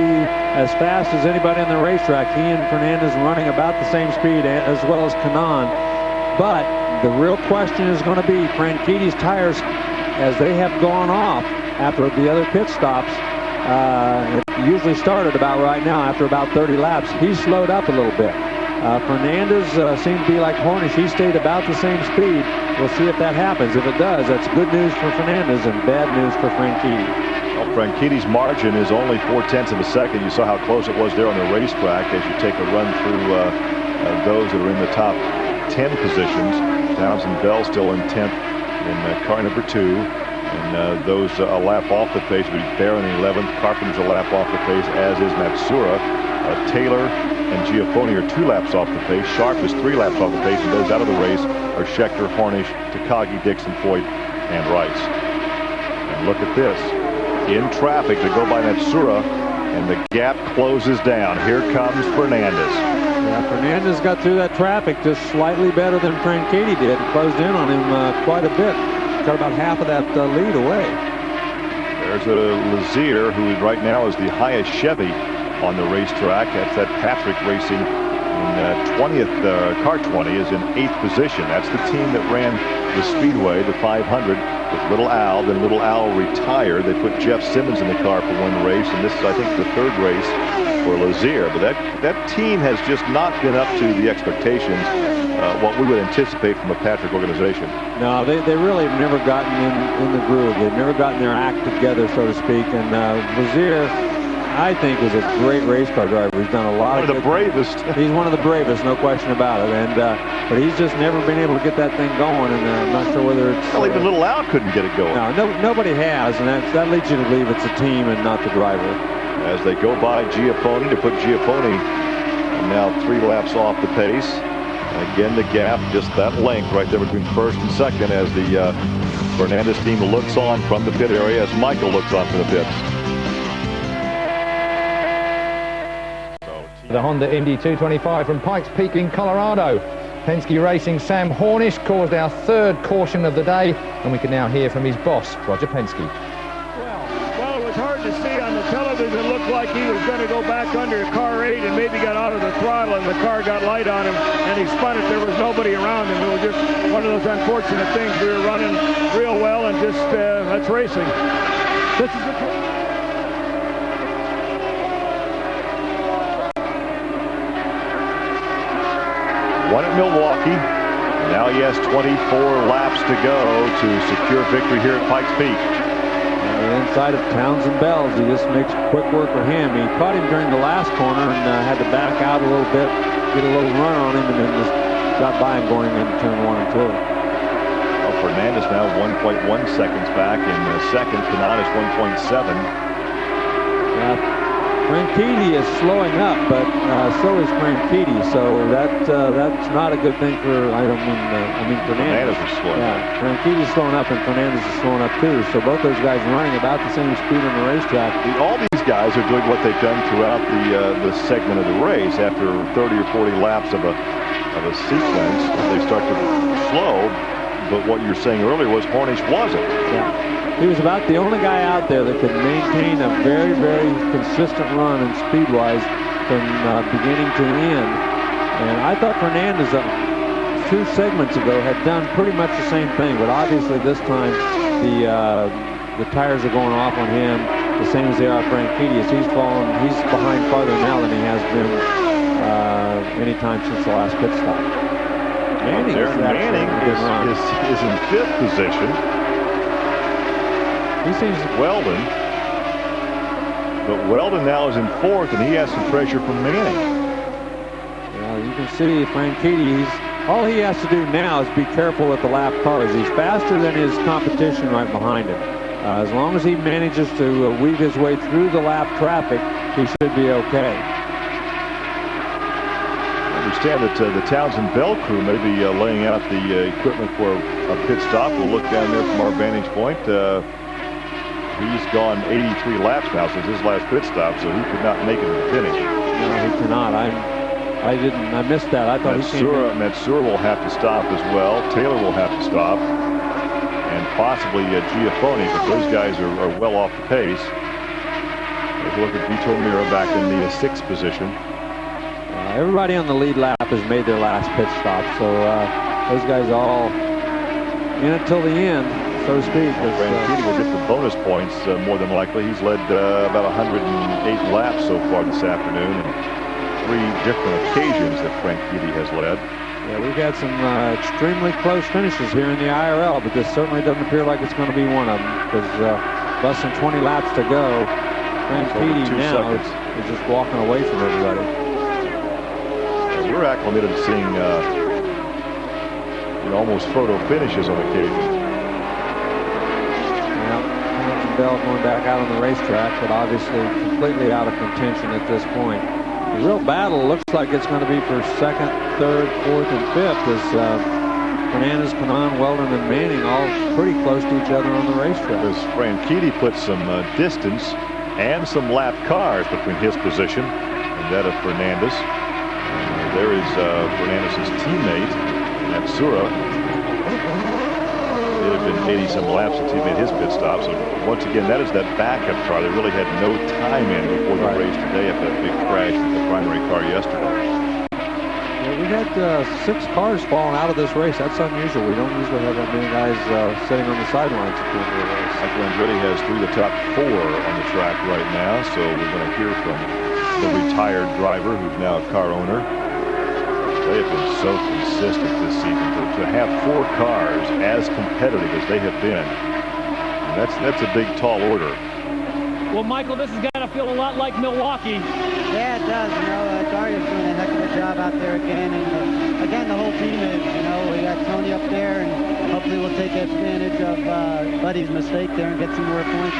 as fast as anybody on the racetrack. He and Fernandez running about the same speed, as well as Kanaan. But the real question is going to be Franchitti's tires, as they have gone off after the other pit stops. It usually started about right now after about 30 laps. He's slowed up a little bit. Fernandez seemed to be like Hornish. He stayed about the same speed. We'll see if that happens. If it does, that's good news for Fernandez and bad news for Franchitti. Well, Franchitti's margin is only 0.4 of a second. You saw how close it was there on the racetrack as you take a run through those that are in the top 10 positions. Townsend Bell still in 10th in car number 2. And those a lap off the pace would be Bear in the 11th. Carpenter's a lap off the pace, as is Matsuura. Taylor and Giafoni are 2 laps off the pace. Sharp is 3 laps off the pace, and those out of the race are Scheckter, Hornish, Takagi, Dixon, Foyt, and Rice. And look at this. In traffic to go by Matsuura, and the gap closes down. Here comes Fernandez. Yeah, Fernandez got through that traffic just slightly better than Franchitti did. Closed in on him quite a bit. Got about half of that lead away. There's a Lazier, who right now is the highest Chevy on the racetrack. That's that Patrick Racing in 20th. Car 20 is in 8th position. That's the team that ran the Speedway, the 500, with Little Al. Then Little Al retired. They put Jeff Simmons in the car for one race, and this is, I think, the third race for Lazier. But that team has just not been up to the expectations, what we would anticipate from a Patrick organization. No, they really have never gotten in the groove. They've never gotten their act together, so to speak. And Lazier, I think, is a great race car driver. He's done a lot of the bravest. He's one of the bravest, no question about it. And but he's just never been able to get that thing going. And I'm not sure whether it's. Well, even Little Al couldn't get it going. No, nobody has, and that leads you to believe it's a team and not the driver. As they go by Giaffoni, to put Giaffoni now 3 laps off the pace. Again, the gap, just that length right there between first and second, as the Fernandez team looks on from the pit area, as Michael looks on from the pits. The Honda Indy 225 from Pikes Peak in Colorado. Penske Racing Sam Hornish caused our 3rd caution of the day, and we can now hear from his boss, Roger Penske. Well, it was hard to see on the television. It looked like he was going to go back under car 8 and maybe got out of the throttle, and the car got light on him, and he spun it. There was nobody around him. It was just one of those unfortunate things. We were running real well, and just that's racing. This is the... Won at Milwaukee. Now he has 24 laps to go to secure victory here at Pikes Peak. Inside of Townsend Bells, he just makes quick work for him. He caught him during the last corner and had to back out a little bit, get a little run on him, and then just got by him going into turn 1 and 2. Well, Fernandez now 1.1 seconds back in second. Kanaan is 1.7. Franchitti is slowing up, but so is Franchitti. So that's not a good thing for. I mean Fernandez. Is slowing up. Franchitti's slowing up, and Fernandez is slowing up too. So both those guys are running about the same speed on the racetrack. All these guys are doing what they've done throughout the segment of the race. After 30 or 40 laps of a sequence, they start to slow. But what you were saying earlier was Hornish wasn't. Yeah. He was about the only guy out there that could maintain a very, very consistent run and speed-wise from beginning to end. And I thought Fernandez 2 segments ago had done pretty much the same thing, but obviously this time the tires are going off on him the same as they are Franchitti. As he's behind farther now than he has been any time since the last pit stop. Manning is in 5th position. He seems Weldon, but Weldon now is in 4th, and he has some pressure from Manning. Well, you can see Franchitti. All he has to do now is be careful with the lap cars. He's faster than his competition right behind him. As long as he manages to weave his way through the lap traffic, he should be okay. I understand that the Townsend Bell crew may be laying out the equipment for a pit stop. We'll look down there from our vantage point. He's gone 83 laps now since his last pit stop, so he could not make it to the finish. No, he cannot. I missed that. I thought Matsura will have to stop as well. Taylor will have to stop, and possibly Giaffoni, but those guys are well off the pace. Let's look at Vito Mira back in the 6th position. Everybody on the lead lap has made their last pit stop, so those guys are all in it till the end, so to speak. Franchitti will get the bonus points more than likely. He's led about 108 laps so far this afternoon, and 3 different occasions that Franchitti has led. Yeah, we've had some extremely close finishes here in the IRL, but this certainly doesn't appear like it's going to be one of them, because less than 20 laps to go. Franchitti now is just walking away from everybody. We're acclimated to seeing almost photo finishes on occasion. Yeah, Bell going back out on the racetrack, but obviously completely out of contention at this point. The real battle looks like it's going to be for 2nd, 3rd, 4th, and 5th, as Fernandez, Kanaan, Weldon, and Manning all pretty close to each other on the racetrack. As Franchitti put some distance and some lap cars between his position and that of Fernandez. There is Fernandez's teammate, Matsura. It had been 80-some laps since he made his pit stop. So once again, that is that backup car. They really had no time in before the race today after that big crash with the primary car yesterday. we've had 6 cars falling out of this race. That's unusual. We don't usually have that many guys sitting on the sidelines at the end of the race. Michael Andretti has 3 of the top 4 on the track right now, so we're going to hear from the retired driver who's now a car owner. They have been so consistent this season. To have 4 cars as competitive as they have been, that's a big, tall order. Well, Michael, this has got to feel a lot like Milwaukee. Yeah, it does. You know, Dario's doing a heck of a job out there again. And again, the whole team is, you know, we got Tony up there, and hopefully we'll take advantage of Buddy's mistake there and get some more points.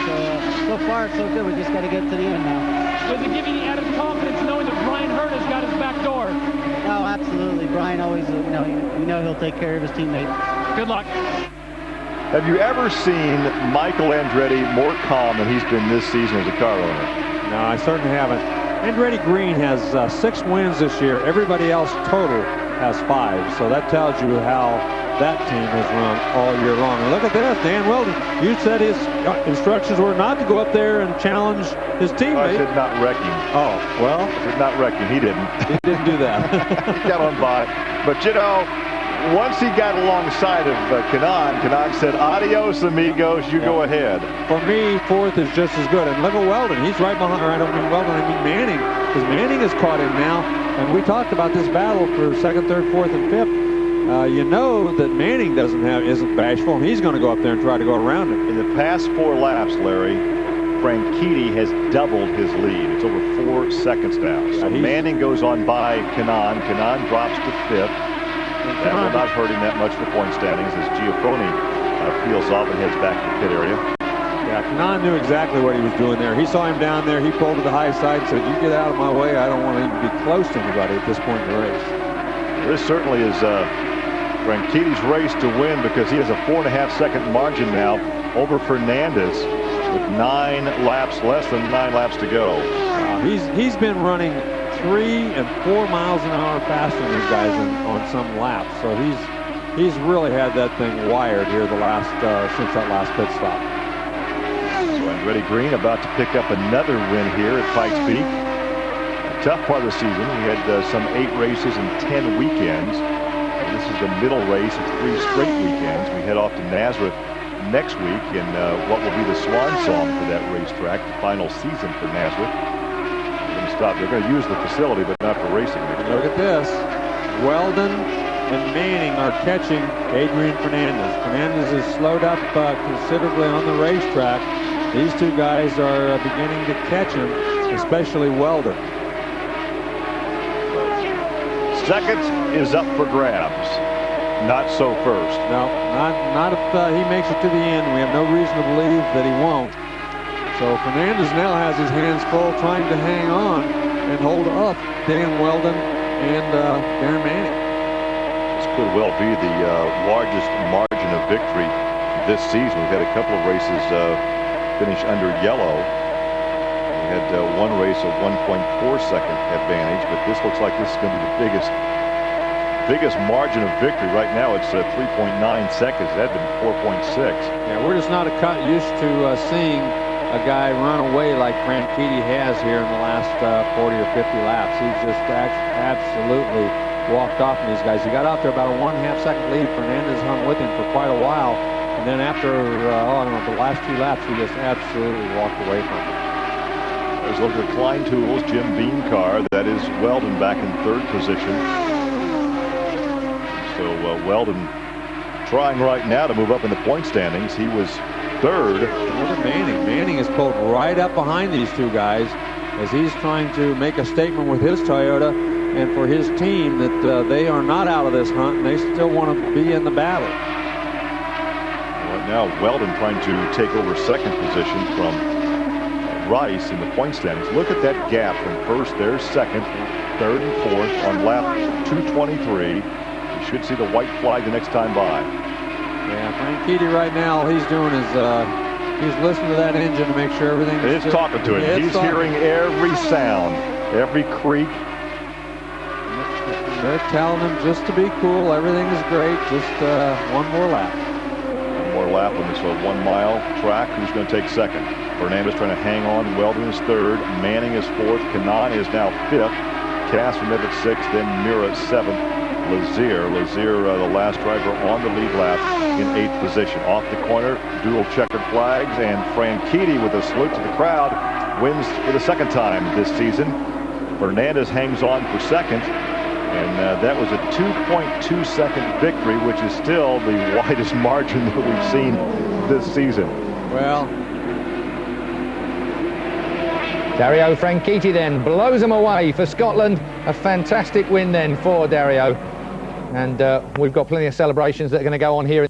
So far, so good. We just got to get to the end now. Does it give you the added confidence knowing that Brian Hurt has got his back door? Oh, absolutely. Brian always, you know he'll take care of his teammates. Good luck. Have you ever seen Michael Andretti more calm than he's been this season as a car owner? No, I certainly haven't. Andretti Green has 6 wins this year. Everybody else total has 5. So that tells you how that team has run all year long. And look at this, Dan Weldon. You said his instructions were not to go up there and challenge his teammate. I said not wreck him. Oh, well. I said not wreck him. He didn't. He didn't do that. He got on by. But, you know, once he got alongside of Kanaan said, adios, amigos, you go ahead. For me, 4th is just as good. And look at Weldon. He's right behind, or I don't mean Weldon, I mean Manning. Because Manning has caught him now. And we talked about this battle for 2nd, 3rd, 4th, and 5th. You know that Manning isn't bashful, and he's going to go up there and try to go around him. In the past 4 laps, Larry, Franchitti has doubled his lead. It's over 4 seconds now. So Manning goes on by Kanaan. Kanaan drops to 5th. That will not hurt him that much in the point standings as Giafoni peels off and heads back to the pit area. Yeah, Kanaan knew exactly what he was doing there. He saw him down there. He pulled to the high side and said, you get out of my way. I don't want to even be close to anybody at this point in the race. This certainly is Franchitti's race to win because he has a 4.5-second margin now over Fernandez with 9 laps, less than 9 laps to go. He's been running 3 and 4 miles an hour faster than these guys on some laps. So he's really had that thing wired here since that last pit stop. So Andretti Green about to pick up another win here at Pikes Peak. A tough part of the season. We had some 8 races and 10 weekends. This is the middle race of 3 straight weekends. We head off to Nazareth next week in what will be the swan song for that racetrack, the final season for Nazareth. They're going to use the facility, but not for racing. Look at this. Weldon and Manning are catching Adrian Fernandez. Fernandez is slowed up considerably on the racetrack. These 2 guys are beginning to catch him, especially Weldon. Second is up for grabs. Not so first. No, not if he makes it to the end. We have no reason to believe that he won't. So Fernandez now has his hands full trying to hang on and hold up Dan Weldon and Darren Manning. This could well be the largest margin of victory this season. We've had a couple of races finish under yellow. We had one race of 1.4-second advantage, but this looks like this is going to be the biggest margin of victory. Right now it's 3.9 seconds. That had been 4.6. Yeah, we're just not used to seeing a guy run away like Franchitti has here in the last 40 or 50 laps. He's just absolutely walked off on these guys. He got out there about a 1.5 second lead. Fernandez hung with him for quite a while. And then after, I don't know, the last 2 laps, he just absolutely walked away from him. There's a look at Klein Tools, Jim Beam car. That is Weldon back in 3rd position. So Weldon trying right now to move up in the point standings. He was 3rd. Look at Manning. Manning is pulled right up behind these 2 guys as he's trying to make a statement with his Toyota and for his team that they are not out of this hunt and they still want to be in the battle. Right now, Weldon trying to take over 2nd position from Rice in the point standings. Look at that gap from 1st, there's 2nd, 3rd, and 4th on lap 223. You should see the white flag the next time by. Yeah, Franchitti right now, all he's doing is he's listening to that engine to make sure everything is It's talking to him. He's hearing every sound, every creak. They're telling him just to be cool. Everything is great. Just one more lap. One more lap on this 1 mile track. Who's going to take 2nd? Fernandez trying to hang on. Weldon is 3rd. Manning is 4th. Kanaan is now 5th. Cass from at 6th, then Mira 7th. Lazier, the last driver on the lead lap in 8th position. Off the corner, dual checkered flags, and Franchitti with a salute to the crowd wins for the 2nd time this season. Fernandez hangs on for 2nd, and that was a 2.2-second victory, which is still the widest margin that we've seen this season. Well, Dario Franchitti then blows them away for Scotland. A fantastic win then for Dario. And we've got plenty of celebrations that are going to go on here in